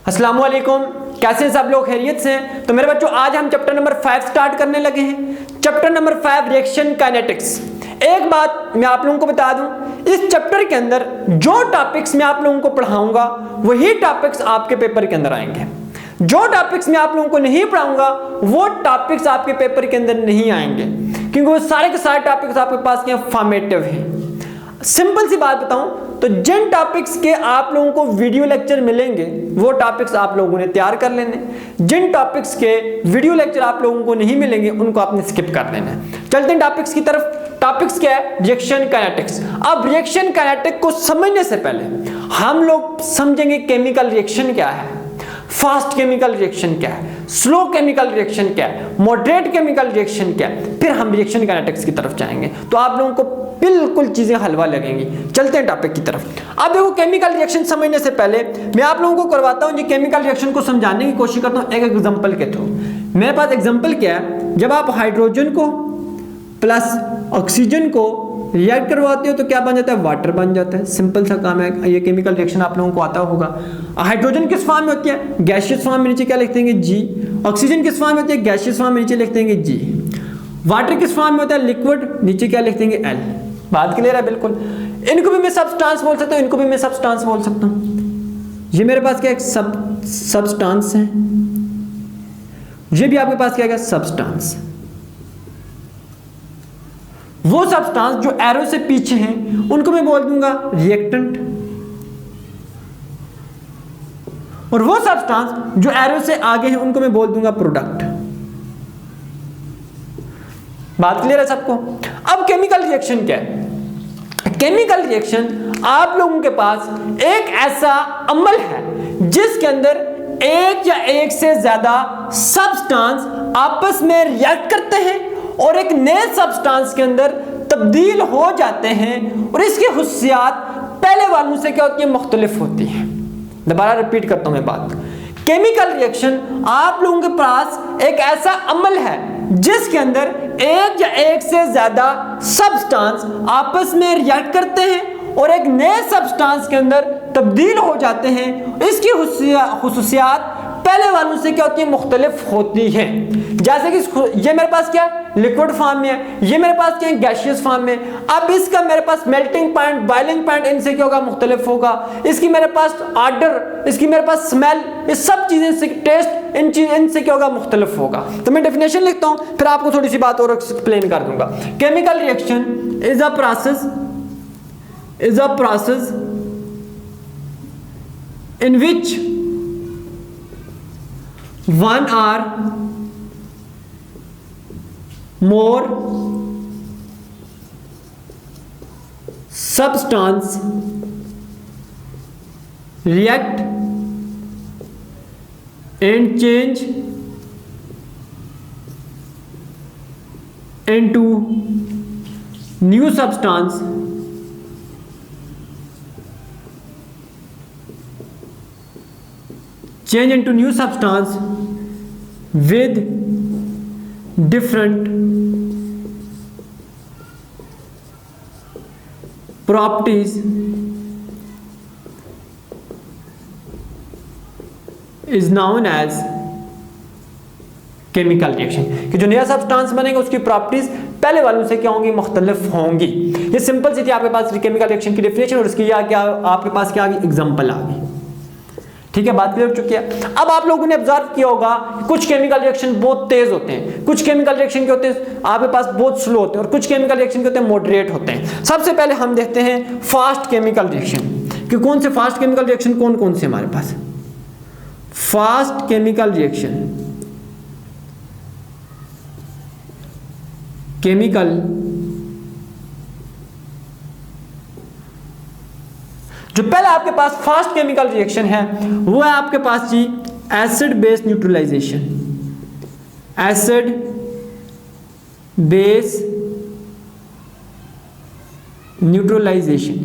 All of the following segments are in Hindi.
अस्सलाम वालेकुम, कैसे हैं सब लोग? खैरियत से हैं? तो मेरे बच्चों आज हम चैप्टर नंबर 5 स्टार्ट करने लगे हैं। Chapter number 5 reaction kinetics. एक बात मैं आप लोगों को बता दूं, इस चैप्टर के अंदर जो टॉपिक्स मैं आप लोगों को पढ़ाऊंगा वही टॉपिक्स आपके पेपर के अंदर आएंगे। जो टॉपिक्स मैं आप लोगों को नहीं पढ़ाऊंगा वो टॉपिक्स आपके पेपर के अंदर नहीं आएंगे, क्योंकि वो सारे के सारे टॉपिक्स आपके पास क्या फॉर्मेटिव हैं। सिंपल सी बात बताऊं तो जिन टॉपिक्स के आप लोगों को वीडियो लेक्चर मिलेंगे वो टॉपिक्स आप लोगों ने तैयार कर लेने, जिन टॉपिक्स के वीडियो लेक्चर आप लोगों को नहीं मिलेंगे उनको आपने स्किप कर देना है। चलते हैं टॉपिक्स की तरफ। टॉपिक्स क्या है? Reaction kinetics. अब रिएक्शन काइनेटिक को समझने से पहले हम लोग समझेंगे केमिकल रिएक्शन क्या है, फास्ट केमिकल रिएक्शन क्या है, स्लो केमिकल रिएक्शन क्या है, मॉडरेट केमिकल रिएक्शन क्या है, फिर हम रिएक्शन काइनेटिक्स की तरफ जाएंगे तो आप लोगों को बिल्कुल चीजें हलवा लगेंगी। चलते हैं टॉपिक की तरफ। अब देखो, केमिकल रिएक्शन समझने से पहले मैं आप लोगों को करवाता हूं, ये केमिकल रिएक्शन को समझाने की कोशिश करता हूं एक एग्जांपल के थ्रू। मेरे पास एग्जांपल क्या है, जब आप हाइड्रोजन को प्लस ऑक्सीजन को रिएक्ट करवाते हो तो क्या बन जाता है? वाटर बन जाता है। सिंपल सा काम है, ये केमिकल रिएक्शन आप लोगों को आता होगा। हाइड्रोजन किस फॉर्म में होती है? गैसियस फॉर्म में, नीचे क्या लिख देंगे? जी। ऑक्सीजन किस फॉर्म में होती है? गैसियस फॉर्म में, नीचे लिख देंगे जी। वाटर किस फॉर्म में होता है? लिक्विड, नीचे क्या लिख देंगे? एल। बात क्लियर है? बिल्कुल। इनको भी मैं सब्सटेंस बोल सकता हूं, इनको भी मैं सब्सटेंस बोल सकता हूं। ये मेरे पास क्या एक सब्सटेंस है, ये भी आपके पास क्या है? सब्सटेंस। वो सब्सटेंस जो एरो से पीछे हैं उनको मैं बोल दूंगा रिएक्टेंट, और वो सब्सटेंस जो एरो से आगे हैं उनको मैं बोल दूंगा प्रोडक्ट। बात क्लियर है सबको? अब केमिकल रिएक्शन क्या है? केमिकल रिएक्शन आप लोगों के पास एक ऐसा अमल है जिसके अंदर एक या एक से ज्यादा सब्सटेंस आपस में रिएक्ट करते हैं और एक नए सब्सटेंस के अंदर तब्दील हो जाते हैं, और इसकी खुशियात पहले वालों से क्या होती है? मुख्तलिफ होती है। दोबारा रिपीट करता हूं मैं बात। केमिकल रिएक्शन आप लोगों के पास एक ऐसा अमल है जिसके अंदर एक या एक से ज्यादा सब्सटेंस आपस में रिएक्ट करते हैं और एक नए सब्सटेंस के अंदर तब्दील हो जाते हैं। इसकी खुसूसियात पहले वालों से क्या होती है? मुख्तलिफ होती है। जैसे कि ये मेरे पास क्या है? लिक्विड फॉर्म में है, ये मेरे पास क्या है? गैसियस फॉर्म में। अब इसका मेरे पास मेल्टिंग पॉइंट, बॉइलिंग पॉइंट इनसे क्या होगा? मुख्तलिफ होगा। इसकी मेरे पास ऑर्डर, इसकी मेरे पास स्मेल, ये सब चीजें से टेस्ट, इनसे क्या होगा? मुख्तलिफ होगा। तो मैं डेफिनेशन लिखता हूं, फिर आपको थोड़ी सी बात और एक्सप्लेन कर दूंगा। Chemical reaction is a process in which one or more substance react and change into new substance with different properties is known as chemical reaction. कि जो नया सब्सटेंस बनेगा उसकी प्रॉपर्टीज पहले वालों से क्या होंगी? मुख्तलिफ होंगी। ये सिंपल सी थी आपके पास केमिकल रिएक्शन की डेफिनेशन, और इसकी क्या आपके पास क्या आ गई? एग्जांपल आ गई। ठीक है, बात क्लियर हो चुकी है। अब आप लोगों ने ऑब्जर्व किया होगा कुछ केमिकल रिएक्शन बहुत तेज होते हैं, कुछ केमिकल रिएक्शन के होते हैं आपके पास बहुत स्लो होते हैं, और कुछ केमिकल रिएक्शन के होते हैं मॉडरेट होते हैं। सबसे पहले हम देखते हैं फास्ट केमिकल रिएक्शन कि कौन से फास्ट केमिकल रिएक्शन कौन कौन से हमारे पास। फास्ट केमिकल रिएक्शन, जो पहला आपके पास फास्ट केमिकल रिएक्शन है वो है आपके पास जी acid base neutralization. Acid base neutralization.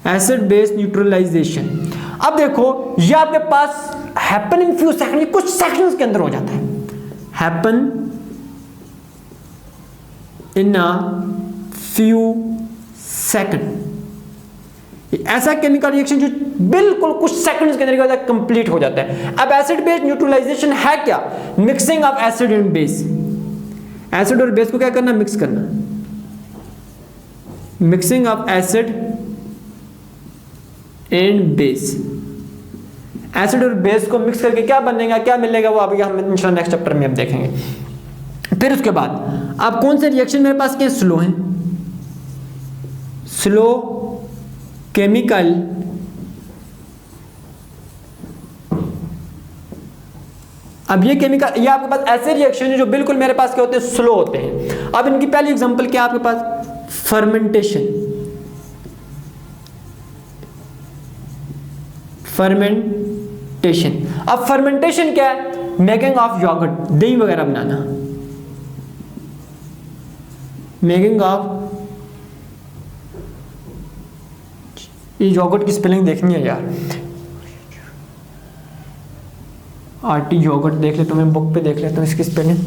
Acid base neutralization. अब देखो ये आपके पास हैपन इन फ्यू सेकंड, कुछ सेकंड्स के अंदर हो जाता है। Happen in a few second. ऐसा केमिकल रिएक्शन जो बिल्कुल कुछ सेकंड्स के अंदर कंप्लीट हो जाता है। अब एसिड बेस न्यूट्रलाइजेशन है क्या? Mixing of acid and base. Acid और बेस को क्या करना? मिक्स करना। Mixing of acid and base. Acid और बेस को मिक्स करके क्या बनेगा, क्या मिलेगा, वो अभी हम इंशाल्लाह नेक्स्ट चैप्टर में हम देखेंगे। फिर उसके बाद अब कौन से रिएक्शन मेरे पास क्या स्लो हैं? स्लो केमिकल अब ये केमिकल, ये आपके पास ऐसे रिएक्शन है जो बिल्कुल मेरे पास क्या होते हैं? स्लो होते हैं। अब इनकी पहली एग्जांपल क्या है आपके पास? फर्मेंटेशन। फर्मेंटेशन, अब फर्मेंटेशन क्या है? मेकिंग ऑफ योगर्ट, दही वगैरह बनाना। मेकिंग ऑफ, ये योगर्ट की स्पेलिंग देखनी है यार, आरटी योगर्ट देख ले, तुम्हें बुक पे देख ले तो इसकी स्पेलिंग।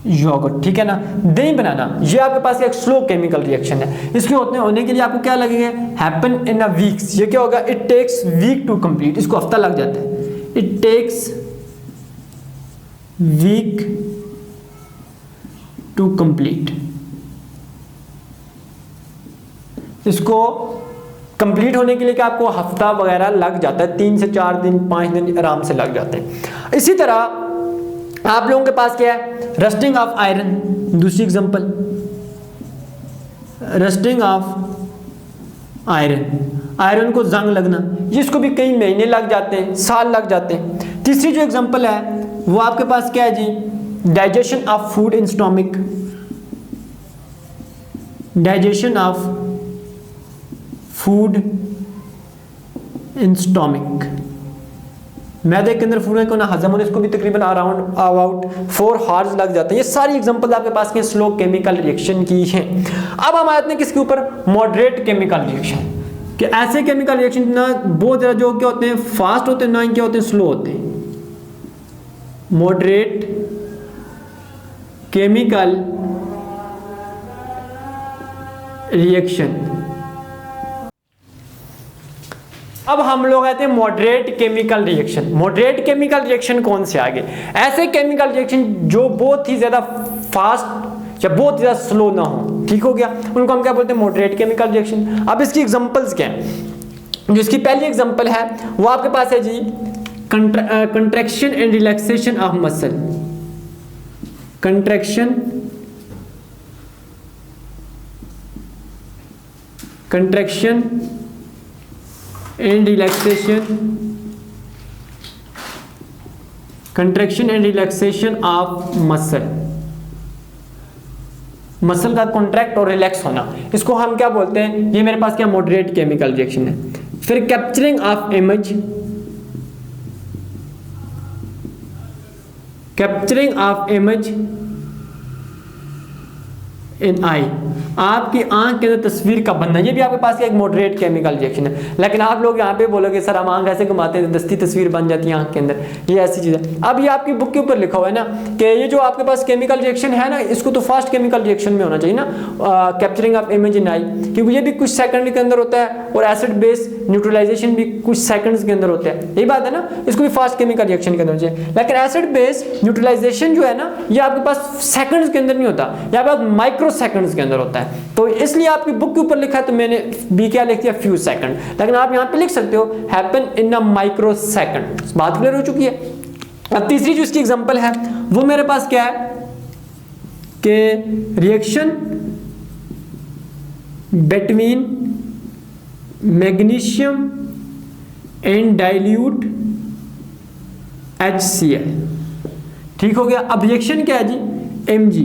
योगर्ट, ठीक है ना, दही बनाना, ये आपके पास एक स्लो केमिकल रिएक्शन है। इसके होने के लिए आपको क्या लगेगा? Happen in a weeks. ये क्या होगा? It takes week to complete, इसको हफ्ता लग जाता है। It takes week to complete, इसको कंप्लीट होने के लिए क्या आपको हफ्ता वगैरह लग जाता है, 3 से 4 दिन 5 दिन आराम से लग जाते हैं। इसी तरह आप लोगों के पास क्या है? रस्टिंग ऑफ आयरन, दूसरी example, rusting of iron, iron को जंग लगना, जिसको भी कई महीने लग जाते हैं, साल लग जाते हैं। तीसरी जो एग्जांपल है वो आपके पास क्या है जी? Digestion of food in stomach, digestion of food in stomach, मैदे के अंदर फूड को ना हजम होने, इसको भी तकरीबन अराउंड अबाउट 4 आवर्स लग जाते हैं। ये सारी एग्जांपल आपके पास के स्लो केमिकल रिएक्शन की हैं। अब हम आते हैं किसके ऊपर? मॉडरेट केमिकल रिएक्शन, कि ऐसे केमिकल रिएक्शन ना बहुत ज़्यादा जो क्या होते हैं? फास्ट होते हैं, ना क्या होते हैं? स्लो होते हैं। Moderate chemical reaction. अब हम लोग आते हैं moderate chemical reaction. Moderate chemical reaction कौन से आगे? ऐसे केमिकल रिएक्शन जो बहुत ही ज्यादा फास्ट या बहुत ज्यादा स्लो ना हो, ठीक हो गया, उनको हम क्या बोलते हैं? Moderate chemical reaction. अब इसकी एग्जांपल्स क्या हैं? जिसकी पहली एग्जांपल है वो आपके पास है जी, contraction and relaxation of muscle. Contraction and relaxation of muscle. Muscle का कॉन्ट्रैक्ट और रिलैक्स होना, इसको हम क्या बोलते हैं? ये मेरे पास क्या मॉडरेट केमिकल रिएक्शन है। फिर capturing of image, capturing of image in eye, आपकी आंख के अंदर तस्वीर का बनना, ये भी आपके पास एक मॉडरेट केमिकल रिएक्शन है। लेकिन आप लोग यहाँ पे बोलोगे सर हम आंख ऐसे घुमाते हैं दस्ती तस्वीर बन जाती है आंख के अंदर, ये ऐसी चीज़ है। अब ये आपकी बुक के ऊपर लिखा हुआ है ना कि ये जो आपके पास केमिकल रिएक्शन है ना, इसको तो फास्ट केमिकल रिएक्शन में होना चाहिए ना, कैप्चरिंग ऑफ इमेज इन आई, क्योंकि ये भी कुछ सेकंड के अंदर होता है, और एसिड बेस न्यूट्रलाइजेशन भी कुछ सेकंड्स के अंदर होता है, यही बात है ना, इसको भी फास्ट केमिकल रिएक्शन के अंदर चाहिए। लेकिन एसिड बेस न्यूट्रलाइजेशन जो है ना, ये आपके पास सेकंड्स के अंदर नहीं होता, ये आपके माइक्रो सेकंड्स के अंदर होता है। तो इसलिए आपकी बुक के ऊपर लिखा है तो मैंने भी क्या लिख दिया? फ्यू सेकंड, लेकिन आप यहाँ पे लिख सकते हो happen in a micro second. बात क्लियर हो चुकी है। अब तीसरी जो इसकी एग्जांपल है वो मेरे पास क्या है कि reaction between magnesium and dilute HCl, ठीक हो गया। अब रिएक्शन क्या है जी? Mg,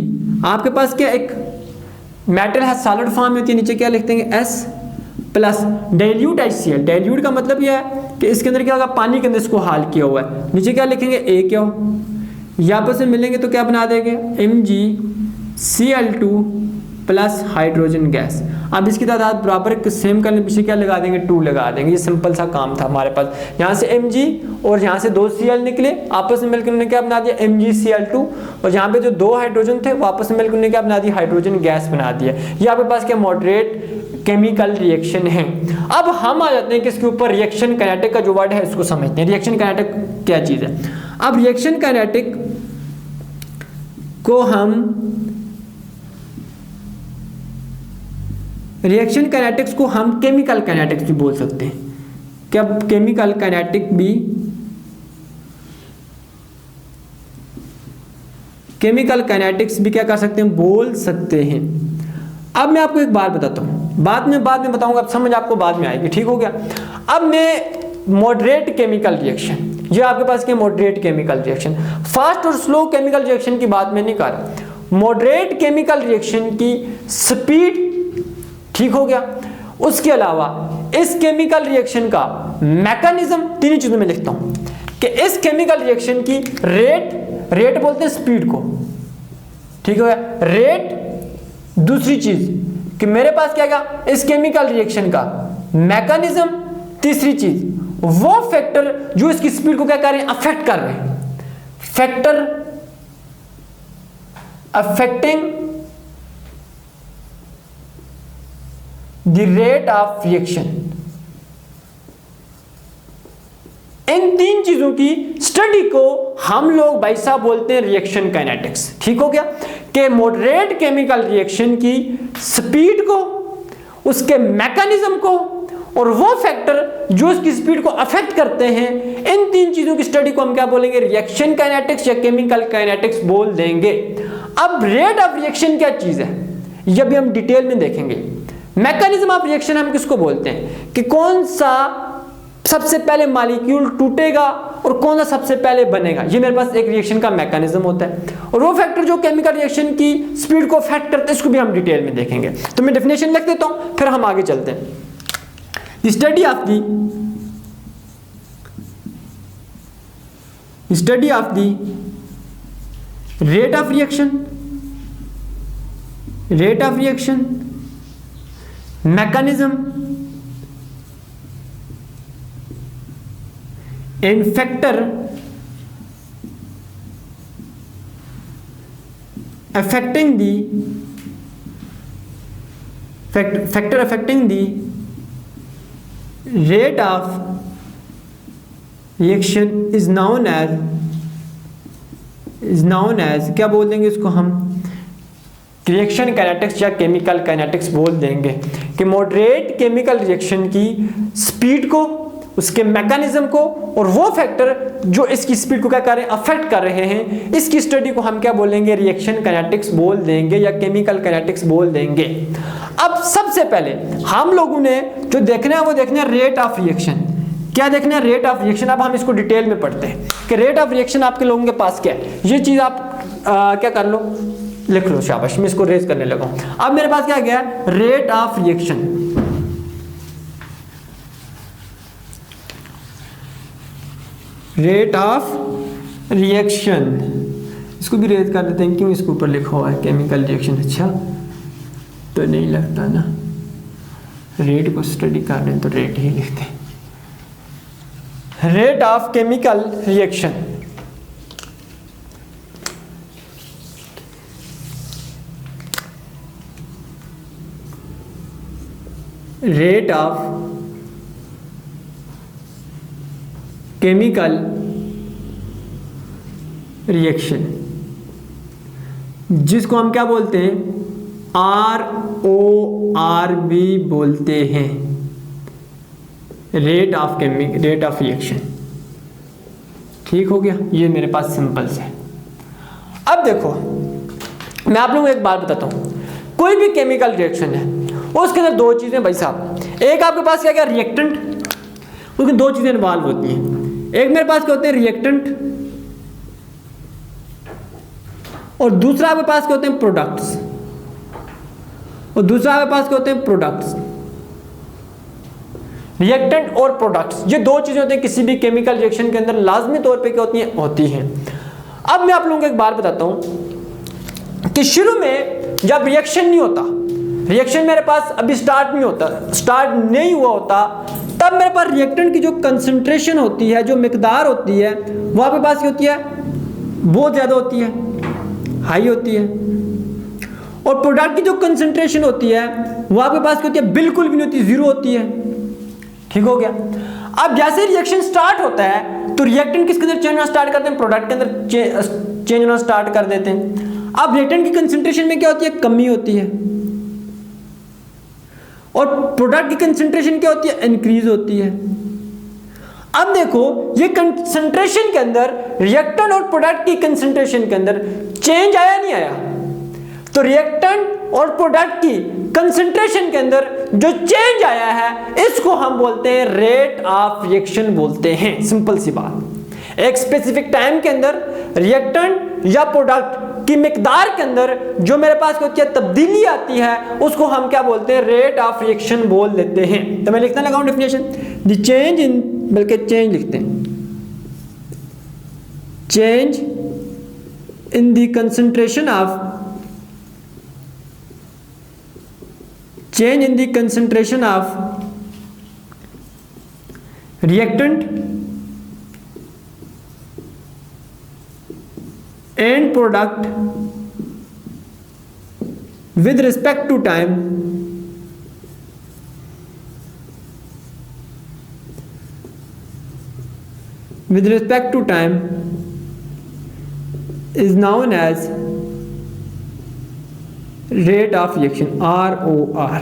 आपके पास क्या एक मेटल है सॉलिड फॉर्म में होती है, नीचे क्या लिखते हैं? S plus dilute HCl। Dilute का मतलब यह है कि इसके अंदर क्या होगा? पानी के अंदर इसको हाल किया हुआ है, नीचे क्या लिखेंगे? A क्या हो, यहाँ पर से मिलेंगे तो क्या बना देंगे? MgCl2 plus hydrogen gas. अब इसकी तादाद बराबर सेम करने पीछे क्या लगा देंगे, 2 लगा देंगे। ये सिंपल सा काम था हमारे पास। यहाँ से Mg और यहाँ से 2 Cl निकले, आपस में मिलकर उन्होंने क्या बना दिया, MgCl2। और यहाँ पे जो 2 हाइड्रोजन थे वो आपस में मिलकर उन्होंने क्या बना दिया, हाइड्रोजन गैस बना दिया। ये आपके पास क्या मॉडरेट केमिकल रिएक्शन है। अब हम आ जाते हैं किसके ऊपर, रिएक्शन काइनेटिक का जो वर्ड है इसको समझते हैं। रिएक्शन काइनेटिक क्या चीज़ है। अब रिएक्शन काइनेटिक को हम केमिकल काइनेटिक्स भी बोल सकते हैं। क्या केमिकल काइनेटिक भी, केमिकल काइनेटिक्स भी क्या कर सकते हैं, बोल सकते हैं। अब मैं आपको एक बात बताता हूं, बाद में बताऊंगा, अब समझ आपको बाद में आएगी, ठीक हो गया। अब मैं मॉडरेट केमिकल रिएक्शन, ये आपके पास क्या मॉडरेट केमिकल रिएक्शन, फास्ट और स्लो केमिकल रिएक्शन की बात मैं नहीं कर रहा। मॉडरेट केमिकल रिएक्शन की स्पीड, ठीक हो गया। उसके अलावा इस केमिकल रिएक्शन का मैकेनिज्म, 3 चीजों में लिखता हूं कि इस केमिकल रिएक्शन की रेट बोलते हैं स्पीड को, ठीक हो गया, रेट। दूसरी चीज कि मेरे पास क्या क्या इस केमिकल रिएक्शन का मैकेनिज्म। तीसरी चीज वो फैक्टर जो इसकी स्पीड को क्या कर रहे हैं, अफेक्ट कर रहे हैं, factor affecting the rate of reaction. इन 3 चीजों की स्टडी को हम लोग भाई साहब बोलते हैं रिएक्शन काइनेटिक्स, ठीक हो गया। कि मॉडरेट केमिकल रिएक्शन की स्पीड को, उसके मैकेनिज्म को और वो फैक्टर जो इसकी स्पीड को अफेक्ट करते हैं, इन 3 चीजों की स्टडी को हम क्या बोलेंगे, रिएक्शन काइनेटिक्स या केमिकल काइनेटिक्स बोल देंगे। अब रेट ऑफ रिएक्शन क्या चीज है, यह भी हम डिटेल में देखेंगे। मैकेनिज्म ऑफ रिएक्शन हम किसको बोलते हैं कि कौन सा सबसे पहले मॉलिक्यूल टूटेगा और कौन सा सबसे पहले बनेगा, ये मेरे पास एक रिएक्शन का मैकेनिज्म होता है। और वो फैक्टर जो केमिकल रिएक्शन की स्पीड को अफेक्ट करते हैं, इसको भी हम डिटेल में देखेंगे। तो मैं डेफिनेशन लिख देता हूं, फिर हम आगे चलते हैं। Study of the rate of reaction mechanism and factor affecting the rate of reaction is known as क्या बोल देंगे इसको हम, रिएक्शन काइनेटिक्स या केमिकल काइनेटिक्स बोल देंगे। कि मॉडरेट केमिकल रिएक्शन की स्पीड को, उसके मैकेनिज्म को और वो फैक्टर जो इसकी स्पीड को क्या कर रहे हैं, अफेक्ट कर रहे हैं, इसकी स्टडी को हम क्या बोलेंगे, रिएक्शन काइनेटिक्स बोल देंगे या केमिकल काइनेटिक्स बोल देंगे। अब सबसे पहले हम लोगों ने जो देखना है वो देखना है रेट ऑफ रिएक्शन। क्या देखना है, रेट ऑफ रिएक्शन। अब हम इसको डिटेल में पढ़ते हैं कि रेट ऑफ रिएक्शन आपके लोगों के पास क्या है। ये चीज आप क्या कर लो, लिख लो, शाबाश, मैं इसको रेज करने लगा हूं। अब मेरे पास क्या गया, rate of reaction. Rate of reaction, इसको भी रेज कर देते हैं, क्यों इसके ऊपर लिखा हुआ है केमिकल रिएक्शन, अच्छा तो नहीं लगता ना, रेट को स्टडी कर रहे हैं तो रेट ही लिखते हैं। Rate of chemical reaction, rate of chemical reaction, जिसको हम क्या बोलते हैं, RORB बोलते हैं, रेट ऑफ रिएक्शन। ठीक हो गया, ये मेरे पास सिंपल से। अब देखो मैं आप लोगों को एक बात बताता हूं, कोई भी केमिकल रिएक्शन है उसके अंदर 2 चीजें भाई साहब, एक आपके पास क्या रिएक्टेंट, उसमें 2 चीजें इन्वॉल्व होती हैं। एक मेरे पास क्या होते हैं, रिएक्टेंट, और दूसरा आपके पास क्या होते हैं, प्रोडक्ट्स, और दूसरा आपके पास क्या होते हैं, प्रोडक्ट्स। रिएक्टेंट और प्रोडक्ट्स, ये 2 चीजें होती हैं किसी भी केमिकल रिएक्शन के अंदर, लाजमी तौर पे क्या होती हैं, होती हैं। अब मैं आप लोगों को एक बात बताता हूं कि शुरू में जब रिएक्शन नहीं होता, रिएक्शन मेरे पास अभी स्टार्ट नहीं होता, स्टार्ट नहीं हुआ होता, तब मेरे पास रिएक्टेंट की जो कंसंट्रेशन होती है, जो मिकदार होती है, वो आपके पास क्या होती है, बहुत ज़्यादा होती है, हाई होती है। और प्रोडक्ट की जो कंसंट्रेशन होती है वो आपके पास क्या होती है, बिल्कुल भी नहीं होती, जीरो होती है। ठीक हो गया। अब जैसे रिएक्शन स्टार्ट होता है तो रिएक्टेंट किसके अंदर चेंज होना स्टार्ट करते हैं, प्रोडक्ट के अंदर चेंज होना स्टार्ट कर देते हैं। अब रिएक्टेंट की कंसंट्रेशन में क्या होती है, कमी होती है, और प्रोडक्ट की कंसंट्रेशन क्या होती है, इंक्रीज होती है। अब देखो ये कंसंट्रेशन के अंदर, रिएक्टेंट और प्रोडक्ट की कंसंट्रेशन के अंदर चेंज आया नहीं आया, तो रिएक्टेंट और प्रोडक्ट की कंसंट्रेशन के अंदर जो चेंज आया है इसको हम बोलते हैं रेट ऑफ रिएक्शन बोलते हैं। सिंपल सी बात, एक स्पेसिफिक टाइम के अंदर रिएक्टेंट या प्रोडक्ट की मिकदार के अंदर जो मेरे पास क्या होती है, तब्दीली आती है, उसको हम क्या बोलते हैं, रेट ऑफ रिएक्शन बोल देते हैं। तो मैं लिखने लगा हूं डेफिनेशन, द चेंज इन, बल्कि चेंज लिखते हैं, change in the concentration of, change in the concentration of reactant and product with respect to time is known as rate of reaction, ROR।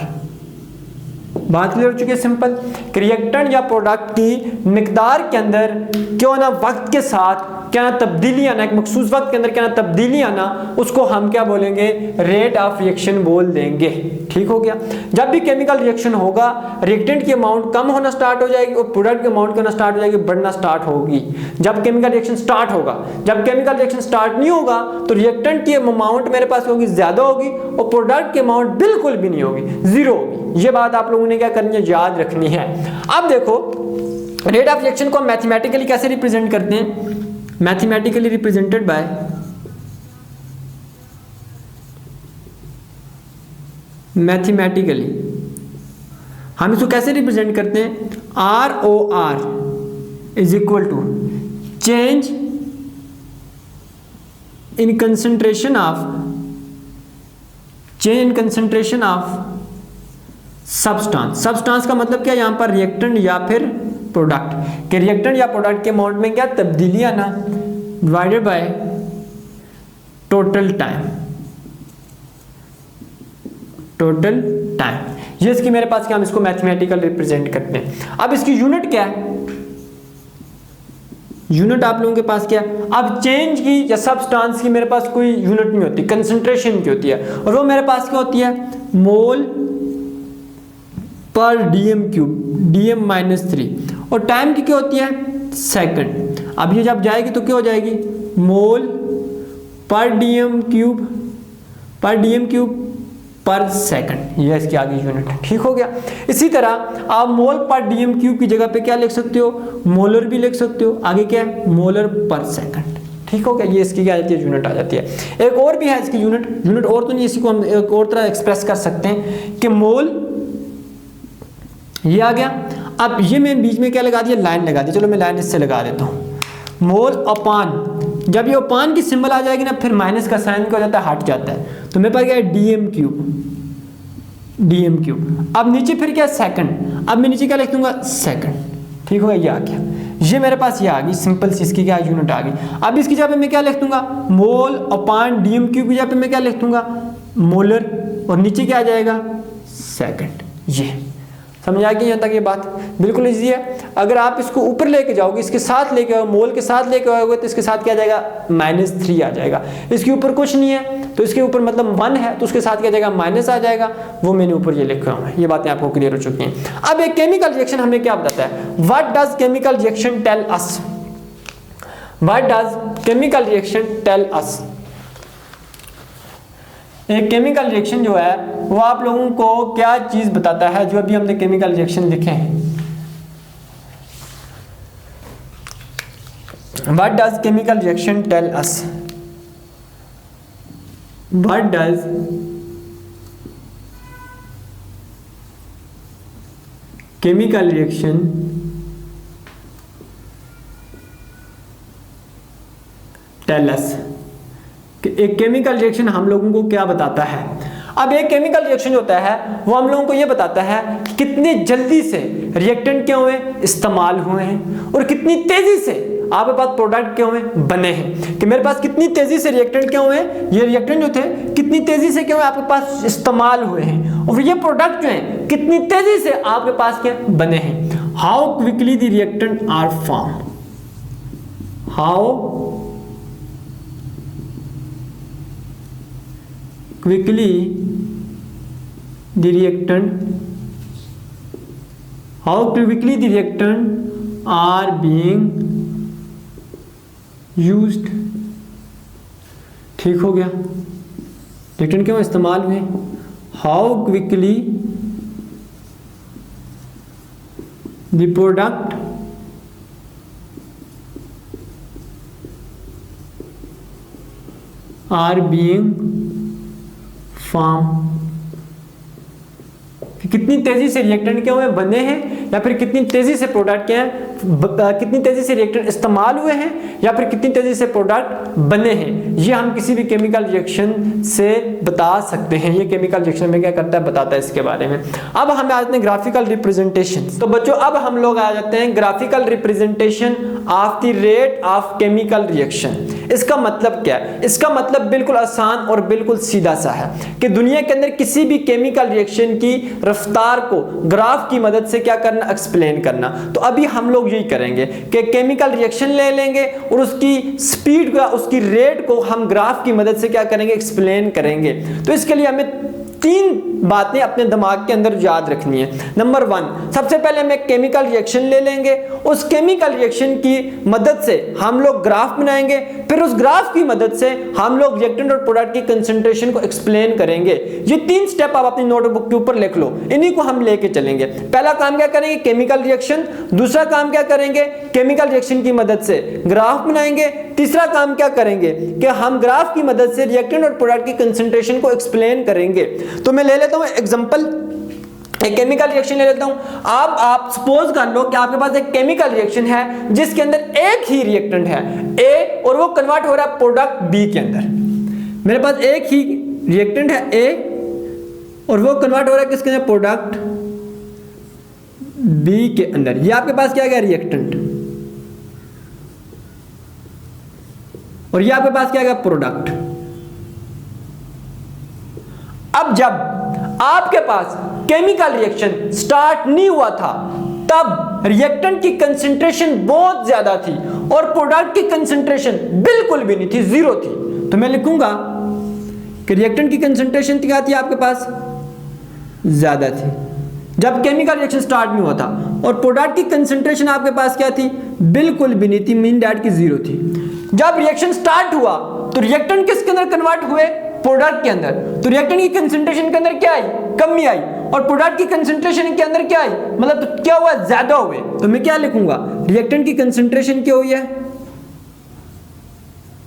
बात क्लियर हो चुकी है सिंपल, कि रिएक्टेंट या प्रोडक्ट की मिकदार के अंदर क्यों ना वक्त के साथ क्या ना तब्दीली आना, एक मखसूस वक्त के अंदर क्या ना तब्दीली आना, उसको हम क्या बोलेंगे, रेट ऑफ रिएक्शन बोल देंगे। ठीक हो गया। जब भी केमिकल रिएक्शन होगा, रिएक्टेंट की अमाउंट कम होना स्टार्ट हो जाएगी और प्रोडक्ट की अमाउंट होना स्टार्ट हो जाएगी, बढ़ना स्टार्ट होगी जब केमिकल रिएक्शन स्टार्ट होगा। जब केमिकल रिएक्शन स्टार्ट नहीं होगा तो रिएक्टेंट की अमाउंट मेरे पास होगी, ज्यादा होगी, और प्रोडक्ट की अमाउंट बिल्कुल भी नहीं होगी, जीरो होगी। ये बात आप लोगों ने क्या करनी है, याद रखनी है। अब देखो रेट ऑफ रिएक्शन को हम मैथमेटिकली कैसे रिप्रेजेंट करते हैं, मैथमेटिकली रिप्रेजेंटेड बाय मैथमेटिकली हम इसको कैसे रिप्रेजेंट करते हैं, ROR is equal to change in concentration of substance. Substance का मतलब क्या, यहां पर रिएक्टेंट या फिर प्रोडक्ट के, रिएक्टेंट या प्रोडक्ट के अमाउंट में क्या तब्दीली आना, डिवाइडेड बाय टोटल टाइम। ये इसकी मेरे पास क्या, हम इसको मैथमेटिकल रिप्रेजेंट करते हैं। अब इसकी यूनिट क्या है, यूनिट आप लोगों के पास क्या है, अब चेंज की या सब्सटेंस की मेरे पास कोई यूनिट नहीं होती, कंसंट्रेशन की होती है, और वो मेरे पास क्या होती है, मोल पर DM³ DM-3, और टाइम की क्या होती है, सेकंड। अब ये जब जाएगी तो क्या हो जाएगी, मोल पर DM³ पर सेकंड, ये इसकी आगे यूनिट है। ठीक हो गया। इसी तरह आप मोल पर DM³ की जगह पे क्या लिख सकते हो, मोलर भी लिख सकते हो, आगे क्या है, मोलर पर सेकंड। ठीक हो गया। ये इसकी क्या आ जाती है, यूनिट आ जाती है। एक और भी है इसकी यूनिट और तो नहीं, इसी को हम एक और तरह एक्सप्रेस कर सकते हैं कि मोल, ये आ गया। अब ये मैं बीच में क्या लगा दिया, लाइन लगा दी, चलो मैं लाइन इससे लगा देता हूँ, मोल अपान, जब ये अपान की सिंबल आ जाएगी ना, फिर माइनस का साइन क्या हो जाता है, हट जाता है, तो मेरे पास क्या है, DM³। अब नीचे फिर क्या, सेकंड, अब मैं नीचे क्या लिख दूंगा, सेकंड। ठीक होगा, ये आ गया, ये मेरे पास ये आ गई सिंपल सी इसकी क्या यूनिट आ गई। अब इसकी जगह पे मैं क्या लिख दूंगा, मोल अपान DM³ की जगह पे मैं क्या लिख दूंगा, मोलर, और नीचे क्या आ जाएगा, सेकंड। ये समझ आ गई यहाँ तक ये बात, बिल्कुल इजी है। अगर आप इसको ऊपर लेके जाओगे, इसके साथ लेके आओगे, मोल के साथ लेके आओगे, तो इसके साथ क्या आ जाएगा, -3 आ जाएगा। इसके ऊपर कुछ नहीं है तो इसके ऊपर मतलब 1 है तो उसके साथ क्या जाएगा, माइनस आ जाएगा, वो मैंने ऊपर ये लिखा हुआ है। ये बातें आपको क्लियर हो चुकी हैं। अब एक केमिकल रिएक्शन हमें क्या बताता है, what does chemical reaction tell us, what does chemical reaction tell us. एक केमिकल रिएक्शन जो है वो आप लोगों को क्या चीज बताता है, जो अभी हमने केमिकल रिएक्शन लिखे हैं। What does chemical reaction tell us, what does chemical reaction tell us कि एक केमिकल रिएक्शन हम लोगों को क्या बताता है। अब एक केमिकल रिएक्शन जो होता है वो हम लोगों को ये बताता है कि कितनी जल्दी से रिएक्टेंट क्या हुए, इस्तेमाल हुए हैं, और कितनी तेजी से आपके पास प्रोडक्ट क्या हुए, बने हैं। कि मेरे पास कितनी तेजी से रिएक्टेंट क्या हुए, ये रिएक्टेंट जो थे कितनी तेजी से क्या हुए आपके पास इस्तेमाल हुए हैं, और ये प्रोडक्ट जो है कितनी तेजी से आपके पास क्या बने हैं। How quickly the reactant are form, how quickly the reactant, how quickly the reactant are being used। ठीक हो गया, रिएक्टेंट क्यों इस्तेमाल हुए, how quickly the product are being form, कितनी तेजी से रिएक्टेंट क्या हुए, बने हैं, या फिर कितनी तेजी से प्रोडक्ट क्या है, कितनी तेजी से रिएक्टेंट इस्तेमाल हुए हैं, या फिर कितनी तेजी से प्रोडक्ट बने हैं। ये हम किसी भी केमिकल रिएक्शन से बता सकते हैं। ये केमिकल रिएक्शन में क्या करता है, बताता है इसके बारे में। अब हम आ जाते हैं ग्राफिकल रिप्रेजेंटेशन। तो बच्चों अब हम लोग आ जाते हैं graphical representation of the rate of chemical reaction. इसका मतलब क्या है, इसका मतलब बिल्कुल आसान और बिल्कुल सीधा सा है कि दुनिया के अंदर किसी भी केमिकल रिएक्शन की रफ्तार को ग्राफ की मदद से क्या करना, एक्सप्लेन करना। तो अभी हम लोग यही करेंगे कि केमिकल रिएक्शन ले लेंगे और उसकी स्पीड का, उसकी रेट को हम ग्राफ की मदद से क्या करेंगे, एक्सप्लेन करेंगे। तो इसके लिए हमें तीन बातें अपने दिमाग के अंदर याद रखनी है। नंबर 1, सबसे पहले हम एक केमिकल रिएक्शन ले लेंगे, उस केमिकल रिएक्शन की मदद से हम लोग ग्राफ बनाएंगे, फिर उस ग्राफ की मदद से हम लोग रिएक्टेंट और प्रोडक्ट की कंसंट्रेशन को एक्सप्लेन करेंगे। ये 3 स्टेप आप अपनी नोटबुक के ऊपर लिख लो, इन्हीं को हम लेके चलेंगे। पहला काम क्या करेंगे, केमिकल रिएक्शन। दूसरा काम क्या करेंगे, केमिकल रिएक्शन की मदद से ग्राफ बनाएंगे। तीसरा काम क्या करेंगे कि हम ग्राफ की मदद से रिएक्टेंट और प्रोडक्ट की कंसंट्रेशन को एक्सप्लेन करेंगे। तो मैं ले लेता हूं एग्जांपल, एक केमिकल रिएक्शन ले लेता हूं। आप सपोज कर लो कि आपके पास एक केमिकल रिएक्शन है जिसके अंदर एक ही रिएक्टेंट है ए, और वो कन्वर्ट हो रहा है प्रोडक्ट बी के अंदर। मेरे पास एक ही रिएक्टेंट है ए और वो कन्वर्ट हो रहा है किसके अंदर, प्रोडक्ट बी के अंदर। ये आपके पास क्या गया, रिएक्टेंट, और ये आपके पास क्या गया, प्रोडक्ट। अब जब आपके पास केमिकल रिएक्शन स्टार्ट नहीं हुआ था तब रिएक्टेंट की कंसंट्रेशन बहुत ज्यादा थी और प्रोडक्ट की कंसंट्रेशन बिल्कुल भी नहीं थी, 0 थी। तो मैं लिखूंगा कि रिएक्टेंट की कंसंट्रेशन क्या थी, आपके पास ज्यादा थी जब केमिकल रिएक्शन स्टार्ट नहीं हुआ था, और प्रोडक्ट की कंसंट्रेशन आपके पास क्या थी, बिल्कुल भी नहीं थी, मीन दैट की 0 थी। जब रिएक्शन स्टार्ट हुआ तो रिएक्टेंट किसके अंदर कन्वर्ट हुए, प्रोडक्ट के अंदर। तो रिएक्टेंट की कंसंट्रेशन के अंदर क्या आई, कमी आई, और प्रोडक्ट की कंसंट्रेशन के अंदर क्या आई, मतलब तो क्या हुआ, ज्यादा हुए। तो मैं क्या लिखूंगा, रिएक्टेंट की कंसंट्रेशन क्या हुई है,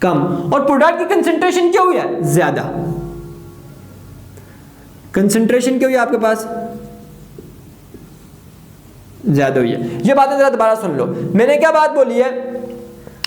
कम, और प्रोडक्ट की कंसंट्रेशन क्या हुई है, ज्यादा। कंसंट्रेशन क्या हुई है आपके पास, ज्यादा हुई है। ये बातें जरा दोबारा सुन लो। मैंने क्या बात बोली है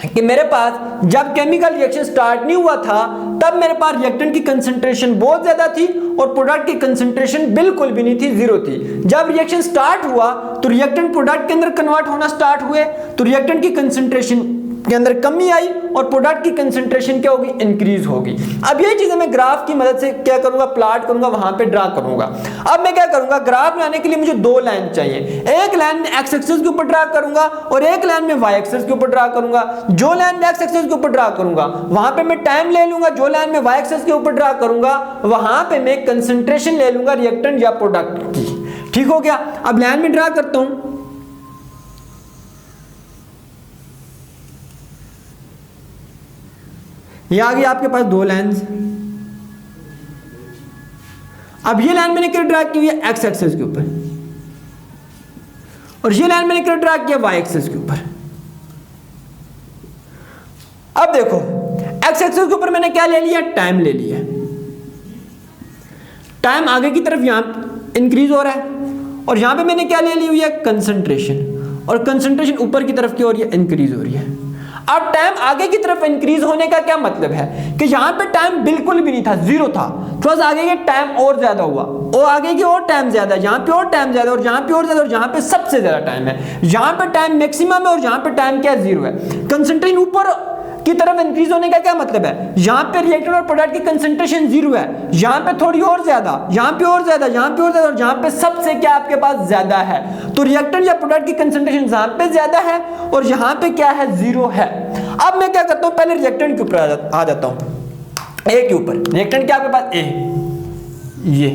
कि मेरे पास जब केमिकल रिएक्शन स्टार्ट नहीं हुआ था तब मेरे पास रिएक्टेंट की कंसंट्रेशन बहुत ज्यादा थी और प्रोडक्ट की कंसंट्रेशन बिल्कुल भी नहीं थी, 0 थी। जब रिएक्शन स्टार्ट हुआ तो रिएक्टेंट प्रोडक्ट के अंदर कन्वर्ट होना स्टार्ट हुए, तो रिएक्टेंट की कंसंट्रेशन के अंदर कमी आई और प्रोडक्ट की कंसंट्रेशन क्या होगी, इंक्रीज होगी। अब ये चीजें मैं ग्राफ की मदद से क्या करूंगा, प्लॉट करूंगा, वहां पे ड्रा करूंगा। अब मैं क्या करूंगा, ग्राफ बनाने के लिए मुझे 2 लाइन चाहिए। एक लाइन में एक्स एक्सिस के ऊपर ड्रा करूंगा और एक लाइन में वाई एक्सिस के ऊपर ड्रा करूंगा। जो लाइन में एक्स एक्सिस के ऊपर ड्रा करूंगा वहां पे मैं टाइम ले लूंगा, जो लाइन में वाई एक्सिस के ऊपर ड्रा करूंगा वहां पे मैं कंसंट्रेशन ले लूंगा रिएक्टेंट या प्रोडक्ट की। ठीक हो गया। अब लाइन में ड्रा करता हूं, ये आ गई आपके पास 2 लाइन्स। अब ये लाइन मैंने क्या ड्रा की हुई है, एक्स एक्सिस के ऊपर, और ये लाइन मैंने क्या ड्रा किया, वाई एक्सिस के ऊपर। अब देखो एक्स एक्सिस के ऊपर मैंने क्या ले लिया, टाइम ले लिया। टाइम आगे की तरफ यहां इंक्रीज हो रहा है और यहां पे मैंने क्या ले ली हुई है, कंसंट्रेशन, और कंसंट्रेशन ऊपर की तरफ की ओर ये इंक्रीज हो रही है। अब टाइम आगे की तरफ इंक्रीज होने का क्या मतलब है कि यहां पे टाइम बिल्कुल भी नहीं था, जीरो था, थोड़ा सा आगे ये टाइम और ज्यादा हुआ, और आगे की और टाइम ज्यादा, यहां पे और टाइम ज्यादा, और यहां पे और ज्यादा, और यहां पे सबसे ज्यादा टाइम है, यहां पे टाइम मैक्सिमम है और यहां पे टाइम क्या जीरो है। कंसंट्रेशन ऊपर की तरफ इंक्रीज होने का क्या मतलब है, यहां पे रिएक्टेंट और प्रोडक्ट की कंसंट्रेशन जीरो है, यहां पे थोड़ी और ज्यादा, यहां पे और ज्यादा, यहां पे और ज्यादा, और यहां पे सबसे क्या आपके पास ज्यादा है। तो रिएक्टेंट या प्रोडक्ट की कंसंट्रेशन यहां पे ज्यादा है और यहां पे क्या है, जीरो है। अब मैं क्या करता हूं, पहले रिएक्टेंट के ऊपर आ जाता हूं, ए के ऊपर। रिएक्टेंट क्या आपके पास, ए, ये।